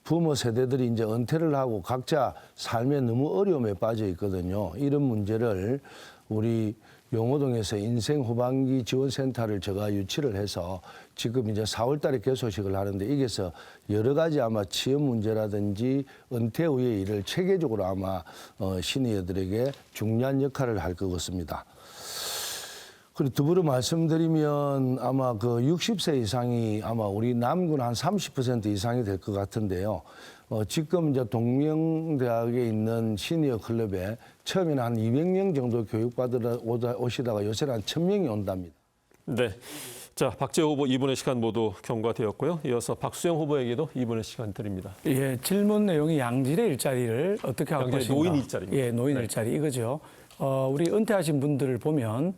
부모 세대들이 이제 은퇴를 하고 각자 삶에 너무 어려움에 빠져 있거든요. 이런 문제를 우리 용호동에서 인생 후반기 지원센터를 제가 유치를 해서 지금 이제 4월 달에 개소식을 하는데 이게서 여러 가지 아마 취업 문제라든지 은퇴 후의 일을 체계적으로 아마 시니어들에게 중요한 역할을 할 것 같습니다. 그리고 더불어 말씀드리면 아마 그 60세 이상이 아마 우리 남구는 한 30% 이상이 될 것 같은데요. 지금 이제 동명대학에 있는 시니어 클럽에 처음에는 한 200명 정도 교육받으러 오시다가 요새는 한 1000명이 온답니다. 네. 자, 박재호 후보 2분의 시간 모두 경과되었고요. 이어서 박수영 후보에게도 2분의 시간 드립니다. 예, 질문 내용이 양질의 일자리를 어떻게 할 양질의 것인가. 노인 일자리입니다. 예, 노인 네. 일자리 이거죠. 우리 은퇴하신 분들을 보면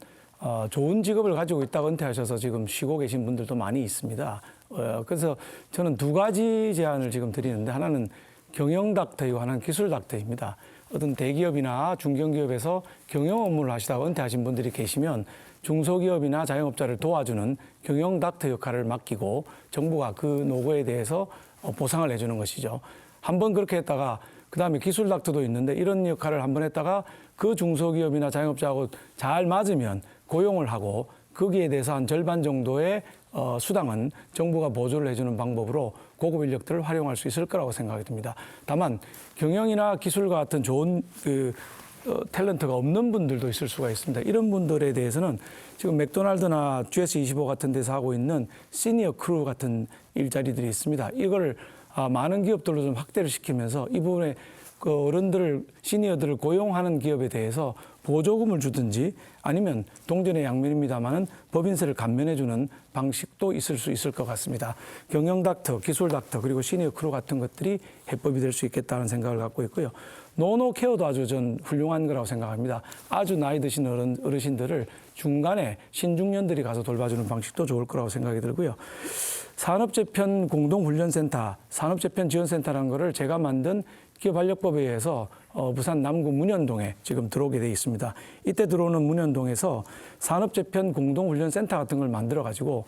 좋은 직업을 가지고 있다가 은퇴하셔서 지금 쉬고 계신 분들도 많이 있습니다. 그래서 저는 두 가지 제안을 지금 드리는데 하나는 경영 닥터이고 하나는 기술 닥터입니다. 어떤 대기업이나 중견기업에서 경영 업무를 하시다가 은퇴하신 분들이 계시면 중소기업이나 자영업자를 도와주는 경영 닥터 역할을 맡기고 정부가 그 노고에 대해서 보상을 해주는 것이죠. 한번 그렇게 했다가 그다음에 기술 닥터도 있는데 이런 역할을 한번 했다가 그 중소기업이나 자영업자하고 잘 맞으면 고용을 하고 거기에 대해서 한 절반 정도의 수당은 정부가 보조를 해주는 방법으로 고급 인력들을 활용할 수 있을 거라고 생각이 듭니다. 다만 경영이나 기술과 같은 좋은 탤런트가 없는 분들도 있을 수가 있습니다. 이런 분들에 대해서는 지금 맥도날드나 GS25 같은 데서 하고 있는 시니어 크루 같은 일자리들이 있습니다. 이걸 많은 기업들로 좀 확대를 시키면서 이 부분에 그 어른들을 시니어들을 고용하는 기업에 대해서 보조금을 주든지 아니면 동전의 양면입니다만은 법인세를 감면해주는 방식도 있을 수 있을 것 같습니다. 경영 닥터, 기술 닥터 그리고 시니어 크루 같은 것들이 해법이 될 수 있겠다는 생각을 갖고 있고요. 노노 케어도 아주 전 훌륭한 거라고 생각합니다. 아주 나이 드신 어르신들을 중간에 신중년들이 가서 돌봐주는 방식도 좋을 거라고 생각이 들고요. 산업재편 공동훈련센터, 산업재편 지원센터라는 거를 제가 만든 기업활력법에 의해서 부산 남구 문현동에 지금 들어오게 돼 있습니다. 이때 들어오는 문현동에서 산업재편 공동훈련센터 같은 걸 만들어가지고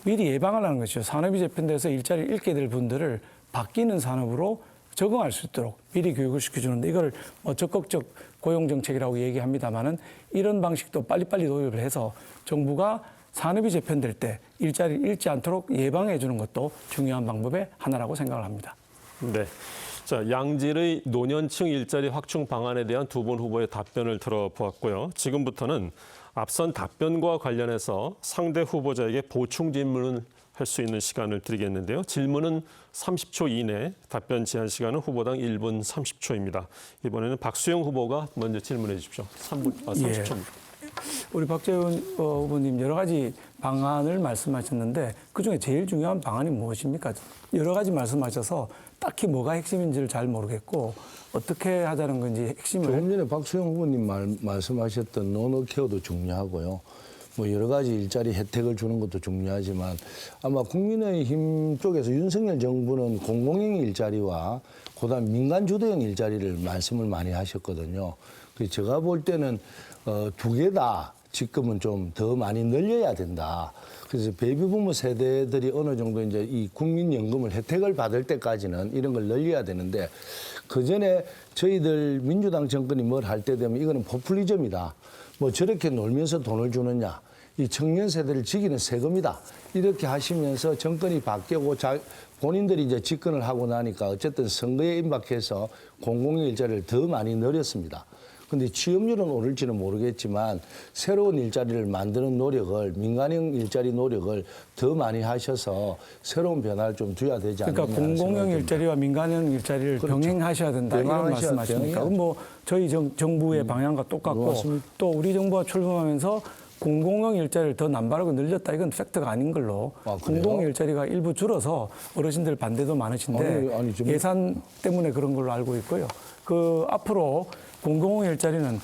미리 예방을 하는 것이죠. 산업이 재편돼서 일자리를 잃게 될 분들을 바뀌는 산업으로 적응할 수 있도록 미리 교육을 시켜주는데 이걸 적극적 고용정책이라고 얘기합니다만은 이런 방식도 빨리빨리 도입을 해서 정부가 산업이 재편될 때 일자리를 잃지 않도록 예방해 주는 것도 중요한 방법의 하나라고 생각을 합니다. 네. 자, 양질의 노년층 일자리 확충 방안에 대한 두 분 후보의 답변을 들어보았고요. 지금부터는 앞선 답변과 관련해서 상대 후보자에게 보충 질문을 할 수 있는 시간을 드리겠는데요. 질문은 30초 이내, 답변 제한 시간은 후보당 1분 30초입니다. 이번에는 박수영 후보가 먼저 질문해 주십시오. 30초입니다. 우리 박재훈 후보님 여러 가지 방안을 말씀하셨는데 그중에 제일 중요한 방안이 무엇입니까? 여러 가지 말씀하셔서 딱히 뭐가 핵심인지를 잘 모르겠고 어떻게 하자는 건지 핵심을. 조금 전에 박수영 후보님 말씀하셨던 노노 케어도 중요하고요. 뭐 여러 가지 일자리 혜택을 주는 것도 중요하지만 아마 국민의힘 쪽에서 윤석열 정부는 공공형 일자리와 그다음 민간 주도형 일자리를 말씀을 많이 하셨거든요. 그래서 제가 볼 때는 두 개 다 직급은 좀 더 많이 늘려야 된다. 그래서 베이비부모 세대들이 어느 정도 이제 이 국민연금을 혜택을 받을 때까지는 이런 걸 늘려야 되는데 그 전에 저희들 민주당 정권이 뭘 할 때 되면 이거는 포퓰리즘이다. 뭐 저렇게 놀면서 돈을 주느냐. 이 청년 세대를 지키는 세금이다. 이렇게 하시면서 정권이 바뀌고 본인들이 이제 집권을 하고 나니까 어쨌든 선거에 임박해서 공공의 일자리를 더 많이 늘렸습니다. 근데 취업률은 오를지는 모르겠지만 새로운 일자리를 만드는 노력을 민간형 일자리 노력을 더 많이 하셔서 새로운 변화를 좀 줘야 되지 않느냐. 그러니까 공공형 일자리와 민간형 일자리를 그렇죠. 병행하셔야 된다 이런 말씀하십니까? 그럼 뭐 저희 정부의 방향과 똑같고 맞습니다. 또 우리 정부가 출범하면서 공공형 일자리를 더 남발하고 늘렸다 이건 팩트가 아닌 걸로 공공 일자리가 일부 줄어서 어르신들 반대도 많으신데 아니, 예산 때문에 그런 걸로 알고 있고요. 그 앞으로 공공형 일자리는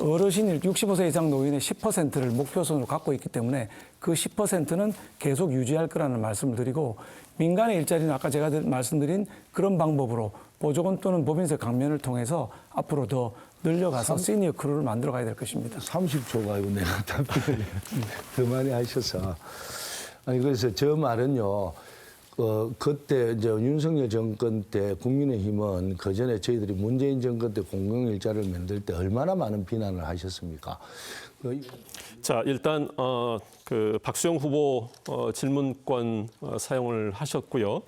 어르신 65세 이상 노인의 10%를 목표선으로 갖고 있기 때문에 그 10%는 계속 유지할 거라는 말씀을 드리고 민간의 일자리는 아까 제가 말씀드린 그런 방법으로 보조금 또는 법인세 강면을 통해서 앞으로 더 늘려가서 시니어 크루를 만들어 가야 될 것입니다. 30초가 이거 내가 답변을 더 많이 하셔서. 아니, 그래서 저 말은요, 그때 이제 윤석열 정권 때 국민의힘은 그 전에 저희들이 문재인 정권 때 공공일자리를 만들 때 얼마나 많은 비난을 하셨습니까? 자, 일단 그 박수영 후보 질문권 사용을 하셨고요.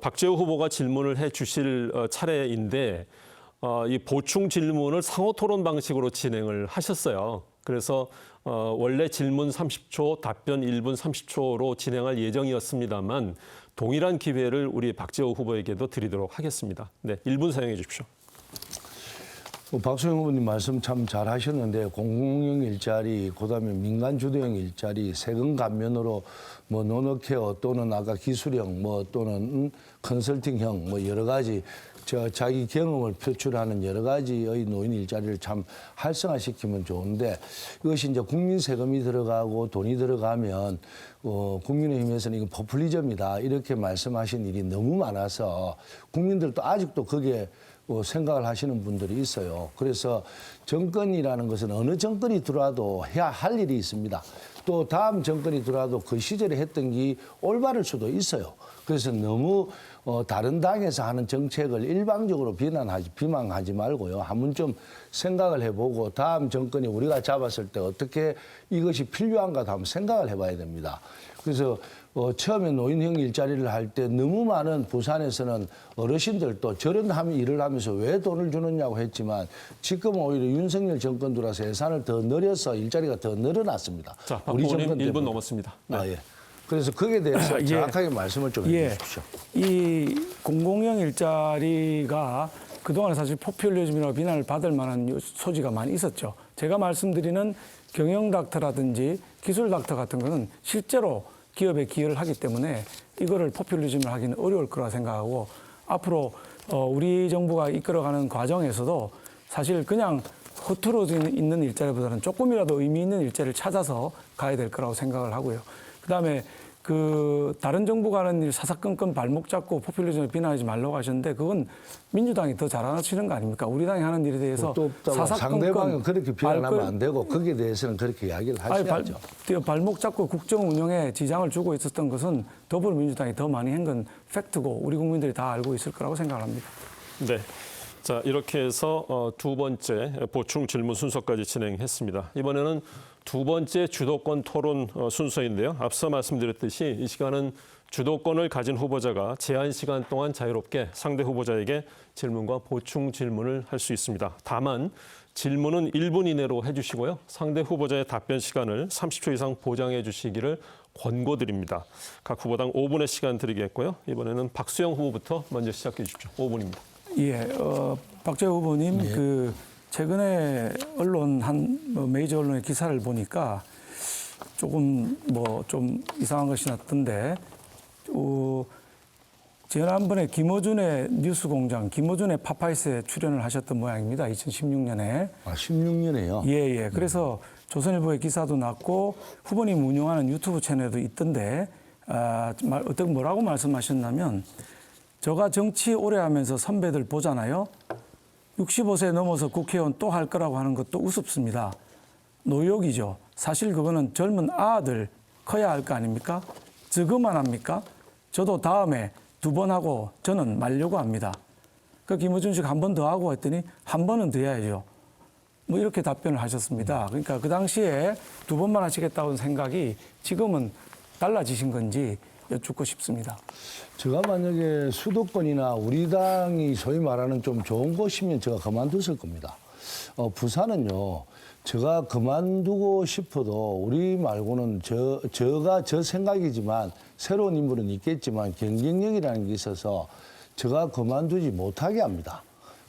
박재호 후보가 질문을 해 주실 차례인데 이 보충 질문을 상호 토론 방식으로 진행을 하셨어요. 그래서 원래 질문 30초, 답변 1분 30초로 진행할 예정이었습니다만 동일한 기회를 우리 박재호 후보에게도 드리도록 하겠습니다. 네, 1분 사용해 주십시오. 박수영 후보님 말씀 참 잘하셨는데 공공형 일자리, 그다음에 민간 주도형 일자리, 세금 감면으로 뭐 노노케어 또는 아까 기술형 뭐 또는 컨설팅형 뭐 여러 가지 자기 경험을 표출하는 여러 가지의 노인 일자리를 참 활성화시키면 좋은데 이것이 이제 국민 세금이 들어가고 돈이 들어가면 국민의힘에서는 이거 포퓰리즘이다 이렇게 말씀하신 일이 너무 많아서 국민들도 아직도 그게 생각을 하시는 분들이 있어요. 그래서 정권이라는 것은 어느 정권이 들어와도 해야 할 일이 있습니다. 또 다음 정권이 들어와도 그 시절에 했던 게 올바를 수도 있어요. 그래서 너무 다른 당에서 하는 정책을 일방적으로 비난하지 말고요. 한번 좀 생각을 해보고 다음 정권이 우리가 잡았을 때 어떻게 이것이 필요한가 한번 생각을 해봐야 됩니다. 그래서 처음에 노인형 일자리를 할 때 너무 많은 부산에서는 어르신들도 저런 일을 하면서 왜 돈을 주느냐고 했지만 지금 오히려 윤석열 정권 들어와서 예산을 더 늘려서 일자리가 더 늘어났습니다. 자, 박 후보님 1분 넘었습니다. 네. 예. 그래서 거기에 대해서 정확하게 말씀을 좀 해주십시오. 이 공공형 일자리가 그동안 사실 포퓰리즘이라고 비난을 받을 만한 소지가 많이 있었죠. 제가 말씀드리는 경영 닥터라든지 기술 닥터 같은 거는 실제로 기업에 기여를 하기 때문에 이거를 포퓰리즘을 하기는 어려울 거라 생각하고 앞으로 우리 정부가 이끌어가는 과정에서도 사실 그냥 허투루 있는 일자리보다는 조금이라도 의미 있는 일자리를 찾아서 가야 될 거라고 생각을 하고요. 그다음에 다른 정부가 하는 일 사사건건 발목 잡고 포퓰리즘을 비난하지 말라고 하셨는데 그건 민주당이 더 잘하시는 거 아닙니까? 우리 당이 하는 일에 대해서 상대방은 그렇게 비난하면 안 되고 거기에 대해서는 그렇게 이야기를 하셔야죠. 발목 잡고 국정 운영에 지장을 주고 있었던 것은 더불어민주당이 더 많이 한 건 팩트고 우리 국민들이 다 알고 있을 거라고 생각합니다. 네. 자, 이렇게 해서 두 번째 보충 질문 순서까지 진행했습니다. 이번에는 두 번째 주도권 토론 순서인데요. 앞서 말씀드렸듯이 이 시간은 주도권을 가진 후보자가 제한 시간 동안 자유롭게 상대 후보자에게 질문과 보충 질문을 할 수 있습니다. 다만 질문은 1분 이내로 해주시고요. 상대 후보자의 답변 시간을 30초 이상 보장해 주시기를 권고드립니다. 각 후보당 5분의 시간 드리겠고요. 이번에는 박수영 후보부터 먼저 시작해 주십시오. 5분입니다. 예, 박재호 후보님, 최근에 메이저 언론의 기사를 보니까 조금 좀 이상한 것이 났던데, 지난번에 김어준의 뉴스공장, 김어준의 파파이스에 출연을 하셨던 모양입니다. 2016년에. 아, 16년에요? 예. 그래서 조선일보의 기사도 났고 후보님 운영하는 유튜브 채널도 있던데, 뭐라고 말씀하셨냐면, 제가 정치 오래 하면서 선배들 보잖아요. 65세 넘어서 국회의원 또 할 거라고 하는 것도 우습습니다. 노욕이죠. 사실 그거는 젊은 아들 커야 할 거 아닙니까? 저거만 합니까? 저도 다음에 2번 하고 저는 말려고 합니다. 그 김어준 씨가 한 번 더 하고 했더니 한 번은 더 해야죠. 뭐 이렇게 답변을 하셨습니다. 그러니까 그 당시에 2번만 하시겠다는 생각이 지금은 달라지신 건지 여쭙고 싶습니다. 제가 만약에 수도권이나 우리 당이 소위 말하는 좀 좋은 곳이면 제가 그만뒀을 겁니다. 부산은요, 제가 그만두고 싶어도 우리 말고는 제가 저 생각이지만 새로운 인물은 있겠지만 경쟁력이라는 게 있어서 제가 그만두지 못하게 합니다.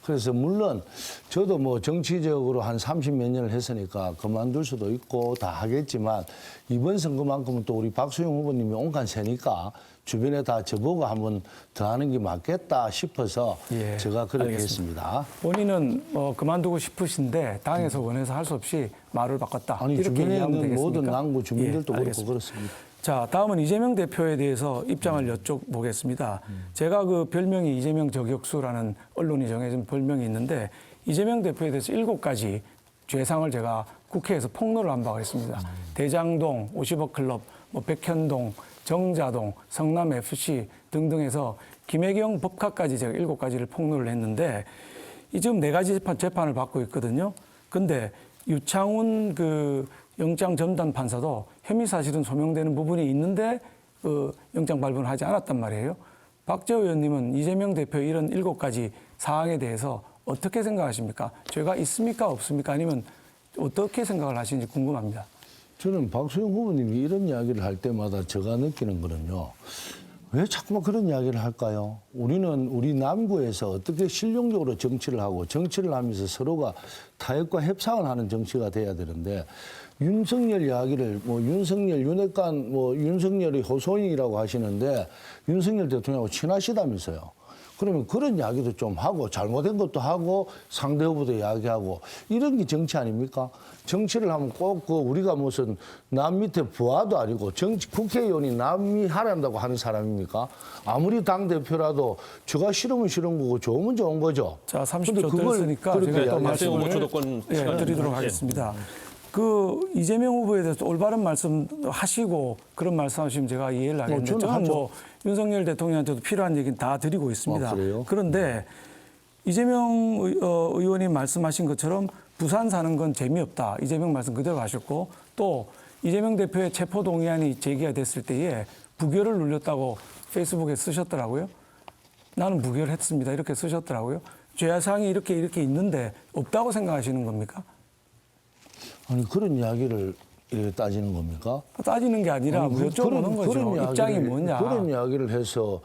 그래서 물론 저도 뭐 정치적으로 한 30몇 년을 했으니까 그만둘 수도 있고 다 하겠지만 이번 선거만큼은 또 우리 박수영 후보님이 온칸 세니까 주변에 다 저보고 한번 더 하는 게 맞겠다 싶어서 예, 제가 그렇게 알겠습니다. 했습니다. 본인은 그만두고 싶으신데 당에서 원해서 할 수 없이 말을 바꿨다. 아니 이렇게 주변에 이해하면 있는 되겠습니까? 모든 남구 주민들도 예, 그렇고 알겠습니다. 그렇습니다. 자, 다음은 이재명 대표에 대해서 입장을 여쭤보겠습니다. 제가 그 별명이 이재명 저격수라는 언론이 정해진 별명이 있는데 이재명 대표에 대해서 7가지 죄상을 제가 국회에서 폭로를 한 바가 있습니다. 대장동, 50억 클럽, 뭐 백현동, 정자동, 성남FC 등등해서 김혜경 법카까지 제가 7가지를 폭로를 했는데 이 지금 4가지 재판을 받고 있거든요. 근데 유창훈 그 영장 전담 판사도 혐의 사실은 소명되는 부분이 있는데 영장 발부를 하지 않았단 말이에요. 박재호 의원님은 이재명 대표의 이런 7가지 사항에 대해서 어떻게 생각하십니까? 죄가 있습니까? 없습니까? 아니면 어떻게 생각을 하시는지 궁금합니다. 저는 박수영 후보님이 이런 이야기를 할 때마다 제가 느끼는 거는요. 왜 자꾸만 그런 이야기를 할까요? 우리는 우리 남구에서 어떻게 실용적으로 정치를 하고 정치를 하면서 서로가 타협과 협상을 하는 정치가 돼야 되는데 윤석열 이야기를 뭐 윤석열, 윤핵관, 뭐 윤석열이 호소인이라고 하시는데 윤석열 대통령하고 친하시다면서요. 그러면 그런 이야기도 좀 하고 잘못된 것도 하고 상대 후보도 이야기하고 이런 게 정치 아닙니까? 정치를 하면 꼭 우리가 무슨 남 밑에 부하도 아니고 국회의원이 남이 하란다고 하는 사람입니까? 아무리 당대표라도 저가 싫으면 싫은 거고 좋으면 좋은 거죠. 자, 30초 더 있으니까 제가 또 말씀을 드리도록 하겠습니다. 그 이재명 후보에 대해서 올바른 말씀 하시고 그런 말씀하시면 제가 이해를 하겠는데 저는 뭐 윤석열 대통령한테도 필요한 얘기는 다 드리고 있습니다. 그런데 이재명 의원이 말씀하신 것처럼 부산 사는 건 재미없다. 이재명 말씀 그대로 하셨고 또 이재명 대표의 체포동의안이 제기가 됐을 때에 부결을 눌렸다고 페이스북에 쓰셨더라고요. 나는 부결했습니다. 이렇게 쓰셨더라고요. 죄사항이 이렇게 있는데 없다고 생각하시는 겁니까? 아니 그런 이야기를 이렇게 따지는 겁니까? 따지는 게 아니라 여쭤보는 거죠. 입장이 뭐냐. 그런 이야기를 해서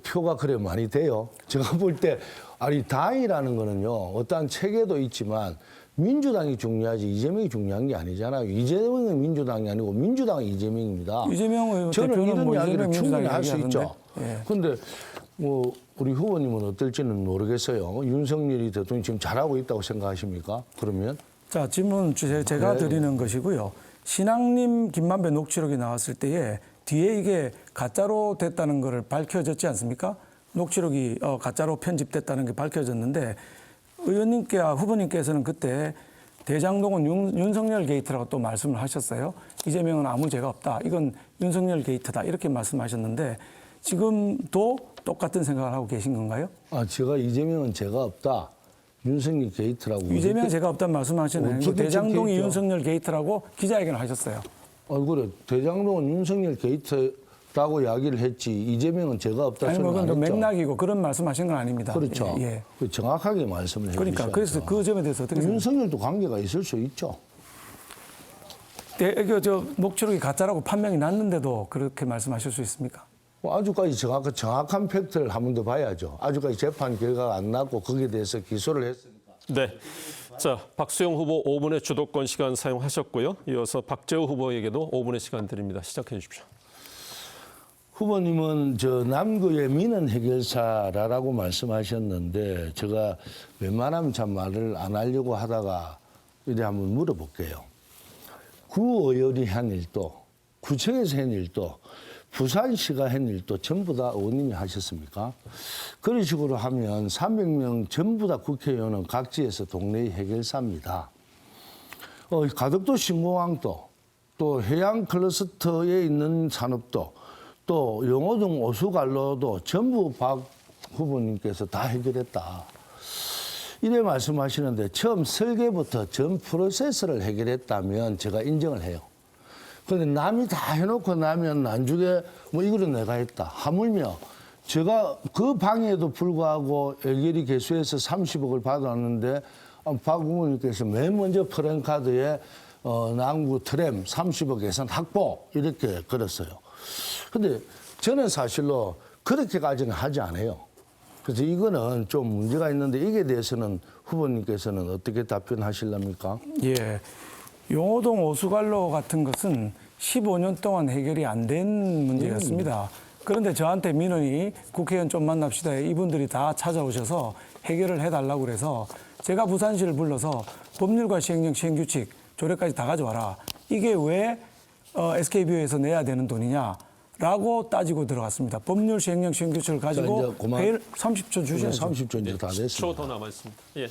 표가 그래 많이 돼요. 제가 볼 때 아니 당이라는 거는요. 어떠한 체계도 있지만 민주당이 중요하지 이재명이 중요한 게 아니잖아요. 이재명은 민주당이 아니고 민주당은 이재명입니다. 이재명 저는 이런 뭐 이야기를 충분히 할 수 있죠. 그런데 예. 뭐 우리 후보님은 어떨지는 모르겠어요. 윤석열이 대통령이 지금 잘하고 있다고 생각하십니까? 그러면? 자, 질문 제가 드리는 것이고요. 신앙님 김만배 녹취록이 나왔을 때에 뒤에 이게 가짜로 됐다는 것을 밝혀졌지 않습니까? 녹취록이 가짜로 편집됐다는 게 밝혀졌는데 후보님께서는 그때 대장동은 윤석열 게이트라고 또 말씀을 하셨어요. 이재명은 아무 죄가 없다. 이건 윤석열 게이트다. 이렇게 말씀하셨는데 지금도 똑같은 생각을 하고 계신 건가요? 제가 이재명은 죄가 없다. 윤석열 게이트라고. 이재명 죄가 없다는 말씀하시는 대장동이 윤석열 게이트라고 기자회견을 하셨어요. 그래. 대장동은 윤석열 게이트라고 이야기를 했지 이재명은 죄가 없다 아니, 소리는 안 했죠. 맥락이고 그런 말씀하신 건 아닙니다. 그렇죠. 예. 정확하게 말씀을 해주셔야죠. 그러니까 그래서 그 점에 대해서 어떻게 윤석열도 관계가 있을 수 있죠. 녹취록이 가짜라고 판명이 났는데도 그렇게 말씀하실 수 있습니까? 아주까지 정확한 팩트를 한 번 더 봐야죠. 아주까지 재판 결과가 안 났고 거기에 대해서 기소를 했으니까. 네. 자, 박수영 후보 5분의 주도권 시간 사용하셨고요. 이어서 박재호 후보에게도 5분의 시간 드립니다. 시작해 주십시오. 후보님은 남구의 민원 해결사라고 말씀하셨는데 제가 웬만하면 참 말을 안 하려고 하다가 이제 한번 물어볼게요. 구의원이 한 일도, 구청에서 한 일도, 부산시가 한 일도 전부 다 의원님이 하셨습니까? 그런 식으로 하면 300명 전부 다 국회의원은 각지에서 동네 해결사입니다. 가덕도 신공항도 또 해양 클러스터에 있는 산업도 또 영호동 오수관로도 전부 박 후보님께서 다 해결했다. 이래 말씀하시는데 처음 설계부터 전 프로세스를 해결했다면 제가 인정을 해요. 그런데 남이 다 해놓고 나면 나중에 뭐 이거는 내가 했다. 하물며 제가 그 방해에도 불구하고 LGD 개수에서 30억을 받았는데 박 후보님께서 맨 먼저 프랜카드에 남구 트램 30억 예산 확보 이렇게 걸었어요. 근데 저는 사실로 그렇게까지는 하지 않아요. 그래서 이거는 좀 문제가 있는데 이게 대해서는 후보님께서는 어떻게 답변하실랍니까? 예. 용호동 오수관로 같은 것은 15년 동안 해결이 안 된 문제였습니다. 그런데 저한테 민원이 국회의원 좀 만납시다. 이분들이 다 찾아오셔서 해결을 해달라고 그래서 제가 부산시를 불러서 법률과 시행령 시행규칙 조례까지 다 가져와라. 이게 왜 SK비호에서 내야 되는 돈이냐? 라고 따지고 들어갔습니다. 법률 시행령 시행규칙을 가지고 회의를 30초 주셔야죠. 30초 이제 다 됐습니다. 10초 더 남았습니다. 예.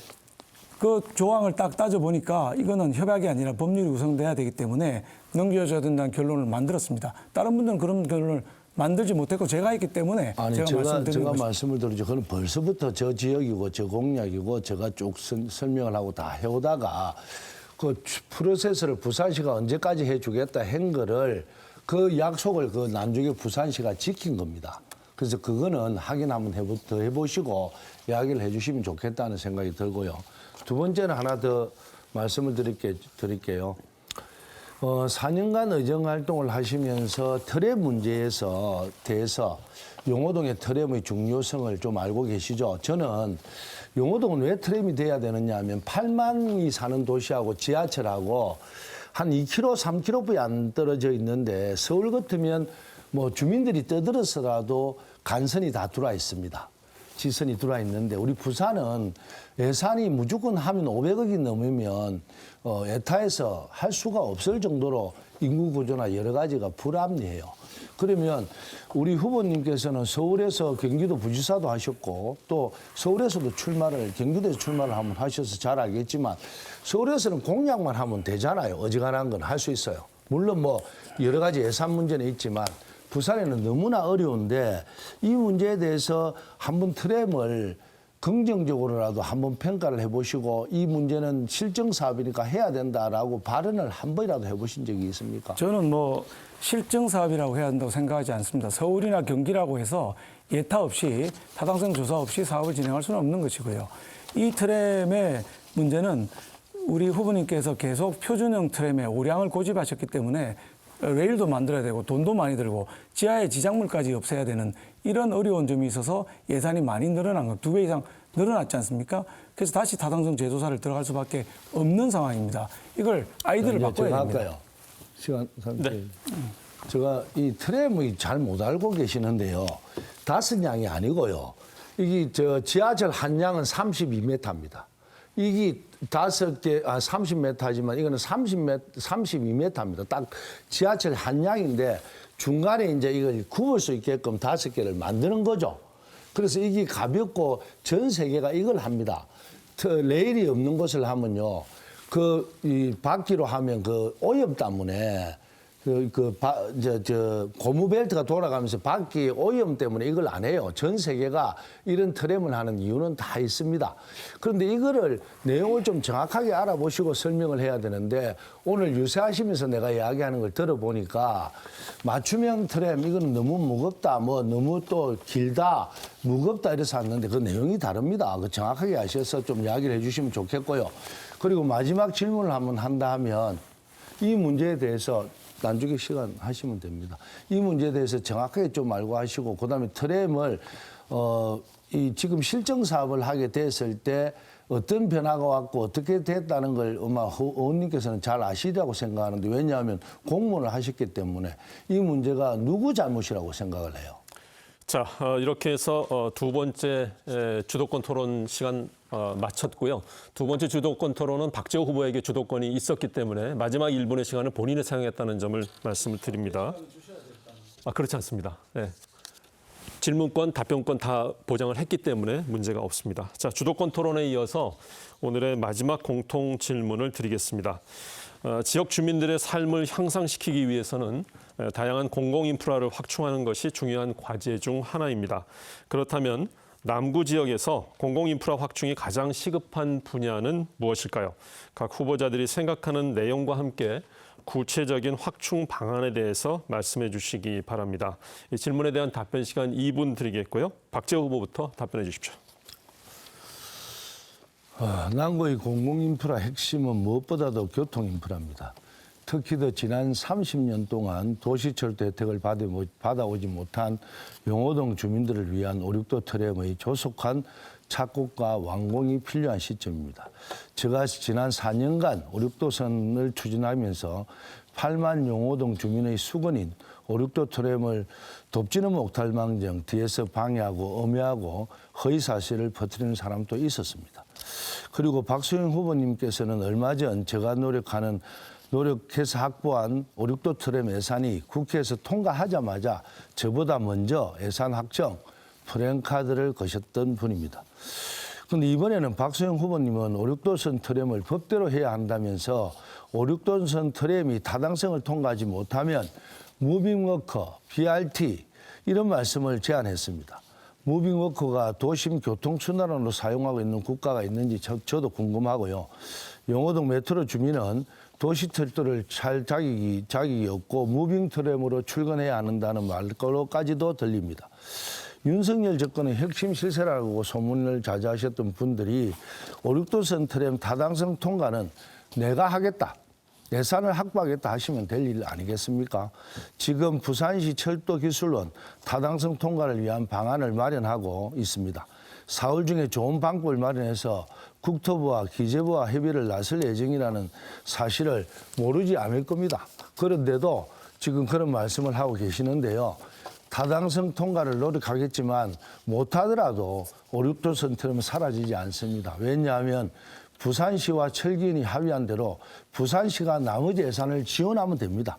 그 조항을 딱 따져보니까 이거는 협약이 아니라 법률이 구성돼야 되기 때문에 넘겨줘야 된다는 결론을 만들었습니다. 다른 분들은 그런 결론을 만들지 못했고 제가 했기 때문에 아니, 제가 말씀드리는 제가 것입니다. 말씀을 드리죠. 그건 벌써부터 저 지역이고 저 공약이고 제가 쭉 설명을 하고 다 해오다가 그 프로세스를 부산시가 언제까지 해주겠다 한 거를 그 약속을 그 나중에 부산시가 지킨 겁니다. 그래서 그거는 확인 한번 더 해보시고 이야기를 해주시면 좋겠다는 생각이 들고요. 두 번째는 하나 더 말씀을 드릴게요. 4년간 의정활동을 하시면서 트램 문제에서 대해서 용호동의 트램의 중요성을 좀 알고 계시죠? 저는 용호동은 왜 트램이 돼야 되느냐 하면 8만이 사는 도시하고 지하철하고 한 2km, 3km밖에 안 떨어져 있는데 서울 같으면 뭐 주민들이 떠들어서라도 간선이 다 들어와 있습니다. 지선이 들어와 있는데 우리 부산은 예산이 무조건 하면 500억이 넘으면 에타에서 할 수가 없을 정도로 인구 구조나 여러 가지가 불합리해요. 그러면 우리 후보님께서는 서울에서 경기도 부지사도 하셨고 또 서울에서도 경기도에서 출마를 한번 하셔서 잘 알겠지만 서울에서는 공약만 하면 되잖아요. 어지간한 건 할 수 있어요. 물론 뭐 여러 가지 예산 문제는 있지만 부산에는 너무나 어려운데 이 문제에 대해서 한번 트램을 긍정적으로라도 한번 평가를 해보시고 이 문제는 실정 사업이니까 해야 된다라고 발언을 한 번이라도 해보신 적이 있습니까? 저는 뭐 실증 사업이라고 해야 한다고 생각하지 않습니다. 서울이나 경기라고 해서 예타 없이 타당성 조사 없이 사업을 진행할 수는 없는 것이고요. 이 트램의 문제는 우리 후보님께서 계속 표준형 트램의 오량을 고집하셨기 때문에 레일도 만들어야 되고 돈도 많이 들고 지하에 지작물까지 없애야 되는 이런 어려운 점이 있어서 예산이 많이 늘어난 것, 2배 이상 늘어났지 않습니까? 그래서 다시 타당성 재조사를 들어갈 수밖에 없는 상황입니다. 이걸 아이디어를 바꿔야 됩니다. 할까요? 시간 네. 제가 이 트램을 잘 못 알고 계시는데요. 5량이 아니고요. 이게 지하철 한 량은 32m입니다. 이게 5개, 30m지만 이거는 32m입니다. 딱 지하철 한 량인데 중간에 이제 이걸 굽을 수 있게끔 5개를 만드는 거죠. 그래서 이게 가볍고 전 세계가 이걸 합니다. 레일이 없는 곳을 하면요. 이 바퀴로 하면 그 오염 때문에 고무벨트가 돌아가면서 바퀴 오염 때문에 이걸 안 해요. 전 세계가 이런 트램을 하는 이유는 다 있습니다. 그런데 이거를 내용을 좀 정확하게 알아보시고 설명을 해야 되는데 오늘 유세하시면서 내가 이야기하는 걸 들어보니까 맞춤형 트램 이건 너무 무겁다, 뭐 너무 또 길다, 무겁다 이래서 왔는데 그 내용이 다릅니다. 그 정확하게 아셔서 좀 이야기를 해주시면 좋겠고요. 그리고 마지막 질문을 한번 한다 하면 이 문제에 대해서 나중에 시간 하시면 됩니다. 이 문제에 대해서 정확하게 좀 알고 하시고 그다음에 트램을 이 지금 실정 사업을 하게 됐을 때 어떤 변화가 왔고 어떻게 됐다는 걸 아마 의원님께서는 잘 아시리라고 생각하는데 왜냐하면 공무원을 하셨기 때문에 이 문제가 누구 잘못이라고 생각을 해요? 자, 이렇게 해서 두 번째 주도권 토론 시간 마쳤고요. 두 번째 주도권 토론은 박재호 후보에게 주도권이 있었기 때문에 마지막 1분의 시간을 본인이 사용했다는 점을 말씀을 드립니다. 그렇지 않습니다. 네. 질문권, 답변권 다 보장을 했기 때문에 문제가 없습니다. 자, 주도권 토론에 이어서 오늘의 마지막 공통 질문을 드리겠습니다. 지역 주민들의 삶을 향상시키기 위해서는 다양한 공공 인프라를 확충하는 것이 중요한 과제 중 하나입니다. 그렇다면 남구 지역에서 공공 인프라 확충이 가장 시급한 분야는 무엇일까요? 각 후보자들이 생각하는 내용과 함께 구체적인 확충 방안에 대해서 말씀해 주시기 바랍니다. 이 질문에 대한 답변 시간 2분 드리겠고요. 박재호 후보부터 답변해 주십시오. 남구의 공공인프라 핵심은 무엇보다도 교통인프라입니다. 특히 더 지난 30년 동안 도시철도 혜택을 받아오지 못한 용호동 주민들을 위한 5.6도 트램의 조속한 착공과 완공이 필요한 시점입니다. 제가 지난 4년간 5.6도선을 추진하면서 8만 용호동 주민의 수건인 5.6도 트램을 돕지는 못할 망정 뒤에서 방해하고 엄해하고 허위 사실을 퍼뜨리는 사람도 있었습니다. 그리고 박수영 후보님께서는 얼마 전 제가 노력해서 확보한 5.6도 트램 예산이 국회에서 통과하자마자 저보다 먼저 예산 확정 프랜카드를 거셨던 분입니다. 그런데 이번에는 박수영 후보님은 5.6도선 트램을 법대로 해야 한다면서 5.6도선 트램이 타당성을 통과하지 못하면 무빙워커, BRT 이런 말씀을 제안했습니다. 무빙워커가 도심 교통순환으로 사용하고 있는 국가가 있는지 저도 궁금하고요. 용호동 메트로 주민은 도시철도를 찰 자격이 없고 무빙트램으로 출근해야 한다는 말로까지도 들립니다. 윤석열 정권의 핵심 실세라고 소문을 자자하셨던 분들이 5.6도선 트램 타당성 통과는 내가 하겠다. 예산을 확보하겠다 하시면 될 일 아니겠습니까? 지금 부산시 철도기술원 타당성 통과를 위한 방안을 마련하고 있습니다. 4월 중에 좋은 방법을 마련해서 국토부와 기재부와 협의를 나설 예정이라는 사실을 모르지 않을 겁니다. 그런데도 지금 그런 말씀을 하고 계시는데요. 타당성 통과를 노력하겠지만 못하더라도 5.6도선 트램은 사라지지 않습니다. 왜냐하면 부산시와 철기인이 합의한 대로 부산시가 나머지 예산을 지원하면 됩니다.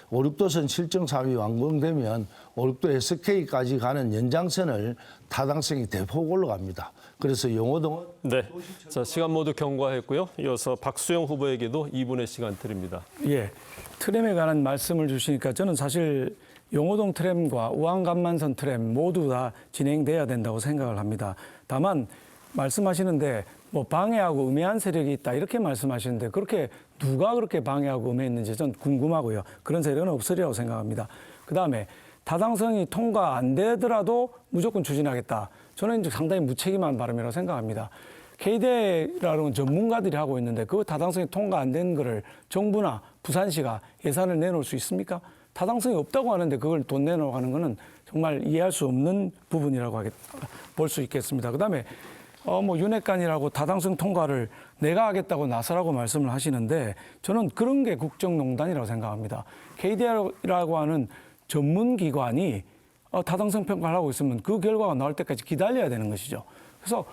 5.6도선 실정 사업이 완공되면 5.6도 SK까지 가는 연장선을 타당성이 대폭 올라갑니다. 그래서 용호동은 네, 자 시간 모두 경과했고요. 이어서 박수영 후보에게도 2분의 시간 드립니다. 예, 트램에 관한 말씀을 주시니까 저는 사실 용호동 트램과 우한간만선 트램 모두 다 진행돼야 된다고 생각을 합니다. 다만 말씀하시는데 뭐 방해하고 음해한 세력이 있다 이렇게 말씀하시는데 그렇게 누가 그렇게 방해하고 음해했는지 전 궁금하고요. 그런 세력은 없으리라고 생각합니다. 그다음에 타당성이 통과 안 되더라도 무조건 추진하겠다. 저는 이제 상당히 무책임한 발언이라고 생각합니다. K대라는 전문가들이 하고 있는데 그 타당성이 통과 안 된 거를 정부나 부산시가 예산을 내놓을 수 있습니까? 타당성이 없다고 하는데 그걸 돈 내놓으라고 하는 거는 정말 이해할 수 없는 부분이라고 볼 수 있겠습니다. 그다음에 윤핵관이라고 타당성 통과를 내가 하겠다고 나서라고 말씀을 하시는데 저는 그런 게 국정농단이라고 생각합니다. KDR이라고 하는 전문기관이 타당성 평가를 하고 있으면 그 결과가 나올 때까지 기다려야 되는 것이죠. 그래서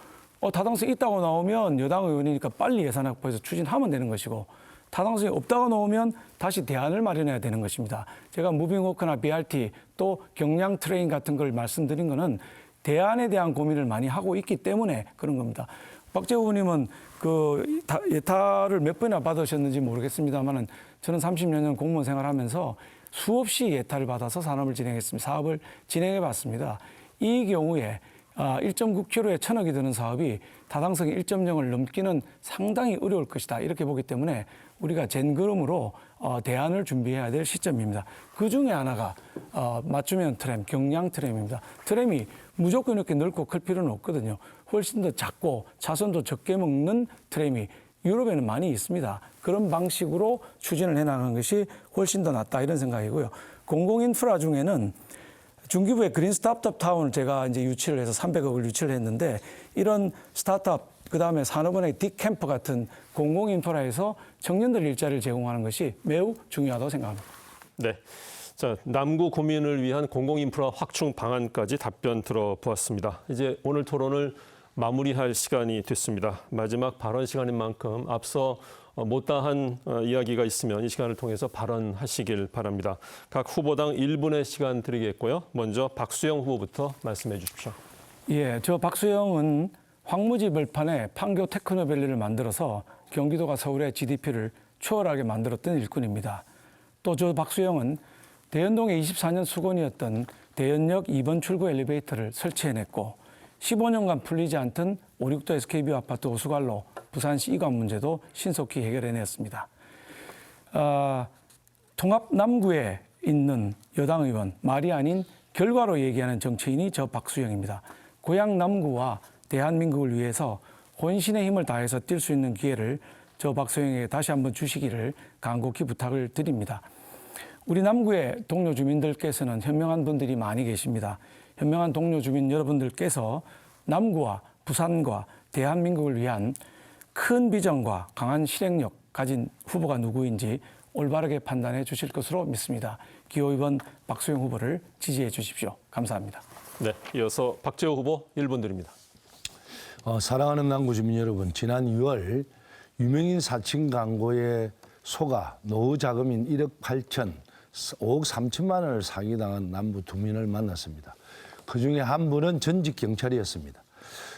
타당성이 있다고 나오면 여당 의원이니까 빨리 예산 확보해서 추진하면 되는 것이고 타당성이 없다고 나오면 다시 대안을 마련해야 되는 것입니다. 제가 무빙워크나 BRT 또 경량 트레인 같은 걸 말씀드린 거는 대안에 대한 고민을 많이 하고 있기 때문에 그런 겁니다. 박재호 후보님은 그 예타를 몇 번이나 받으셨는지 모르겠습니다만은 저는 30여 년 공무원 생활하면서 수없이 예타를 받아서 사업을 진행해 봤습니다. 이 경우에 1.9km에 1,000억이 드는 사업이 타당성이 1.0을 넘기는 상당히 어려울 것이다. 이렇게 보기 때문에 우리가 젠그럼으로 대안을 준비해야 될 시점입니다. 그 중에 하나가 맞춤형 트램, 경량 트램입니다. 트램이 무조건 이렇게 넓고 클 필요는 없거든요. 훨씬 더 작고 차선도 적게 먹는 트램이 유럽에는 많이 있습니다. 그런 방식으로 추진을 해나가는 것이 훨씬 더 낫다 이런 생각이고요. 공공인프라 중에는 중기부의 그린 스타트업 타운을 제가 이제 유치를 해서 300억을 유치를 했는데 이런 스타트업 그다음에 산업은행 딕캠프 같은 공공인프라에서 청년들 일자리를 제공하는 것이 매우 중요하다고 생각합니다. 네. 자, 남구 구민을 위한 공공인프라 확충 방안까지 답변 들어보았습니다. 이제 오늘 토론을 마무리할 시간이 됐습니다. 마지막 발언 시간인 만큼 앞서 못다한 이야기가 있으면 이 시간을 통해서 발언하시길 바랍니다. 각 후보당 1분의 시간 드리겠고요. 먼저 박수영 후보부터 말씀해 주십시오. 예, 저 박수영은 황무지 벌판에 판교 테크노밸리를 만들어서 경기도가 서울의 GDP를 추월하게 만들었던 일꾼입니다. 또 저 박수영은 대연동의 24년 수건이었던 대연역 2번 출구 엘리베이터를 설치해냈고 15년간 풀리지 않던 5, 6도 SK뷰 아파트 호수관로 부산시 이관 문제도 신속히 해결해냈습니다. 통합 남구에 있는 여당 의원, 말이 아닌 결과로 얘기하는 정치인이 저 박수영입니다. 고향 남구와 대한민국을 위해서 혼신의 힘을 다해서 뛸 수 있는 기회를 저 박수영에게 다시 한번 주시기를 간곡히 부탁을 드립니다. 우리 남구의 동료 주민들께서는 현명한 분들이 많이 계십니다. 현명한 동료 주민 여러분들께서 남구와 부산과 대한민국을 위한 큰 비전과 강한 실행력 가진 후보가 누구인지 올바르게 판단해 주실 것으로 믿습니다. 기호의원 박수영 후보를 지지해 주십시오. 감사합니다. 네, 이어서 박재호 후보 1분 드립니다. 사랑하는 남구 주민 여러분, 지난 2월 유명인 사칭 광고에 속아 노후 자금인 1억 8천, 5억 3천만 원을 사기당한 남부 주민을 만났습니다. 그중에 한 분은 전직 경찰이었습니다.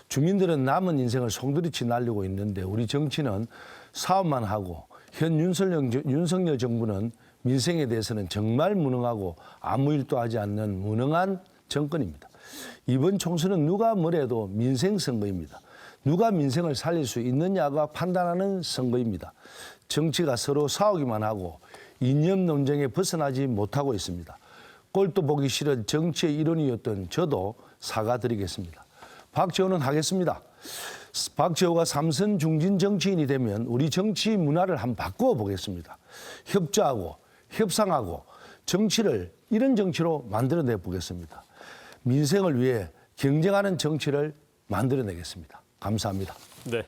주민들은 남은 인생을 송두리째 날리고 있는데 우리 정치는 사업만 하고 현 윤석열 정부는 민생에 대해서는 정말 무능하고 아무 일도 하지 않는 무능한 정권입니다. 이번 총선은 누가 뭐래도 민생 선거입니다. 누가 민생을 살릴 수 있느냐가 판단하는 선거입니다. 정치가 서로 싸우기만 하고 이념 논쟁에 벗어나지 못하고 있습니다. 꼴도 보기 싫은 정치의 일원이었던 저도 사과드리겠습니다. 박재호는 하겠습니다. 박재호가 삼선 중진 정치인이 되면 우리 정치 문화를 한번 바꾸어 보겠습니다. 협조하고 협상하고 정치를 이런 정치로 만들어내 보겠습니다. 민생을 위해 경쟁하는 정치를 만들어내겠습니다. 감사합니다. 네,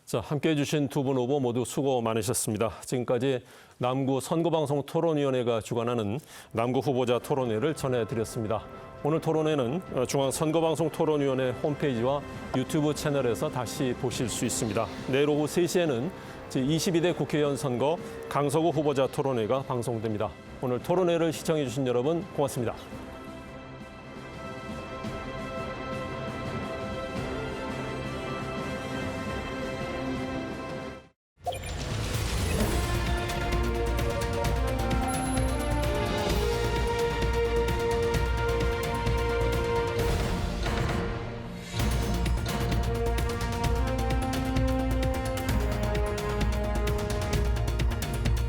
자, 함께해 주신 두 분 후보 모두 수고 많으셨습니다. 지금까지 남구 선거방송 토론위원회가 주관하는 남구 후보자 토론회를 전해드렸습니다. 오늘 토론회는 중앙선거방송 토론위원회 홈페이지와 유튜브 채널에서 다시 보실 수 있습니다. 내일 오후 3시에는 제22대 국회의원 선거 강서구 후보자 토론회가 방송됩니다. 오늘 토론회를 시청해 주신 여러분 고맙습니다.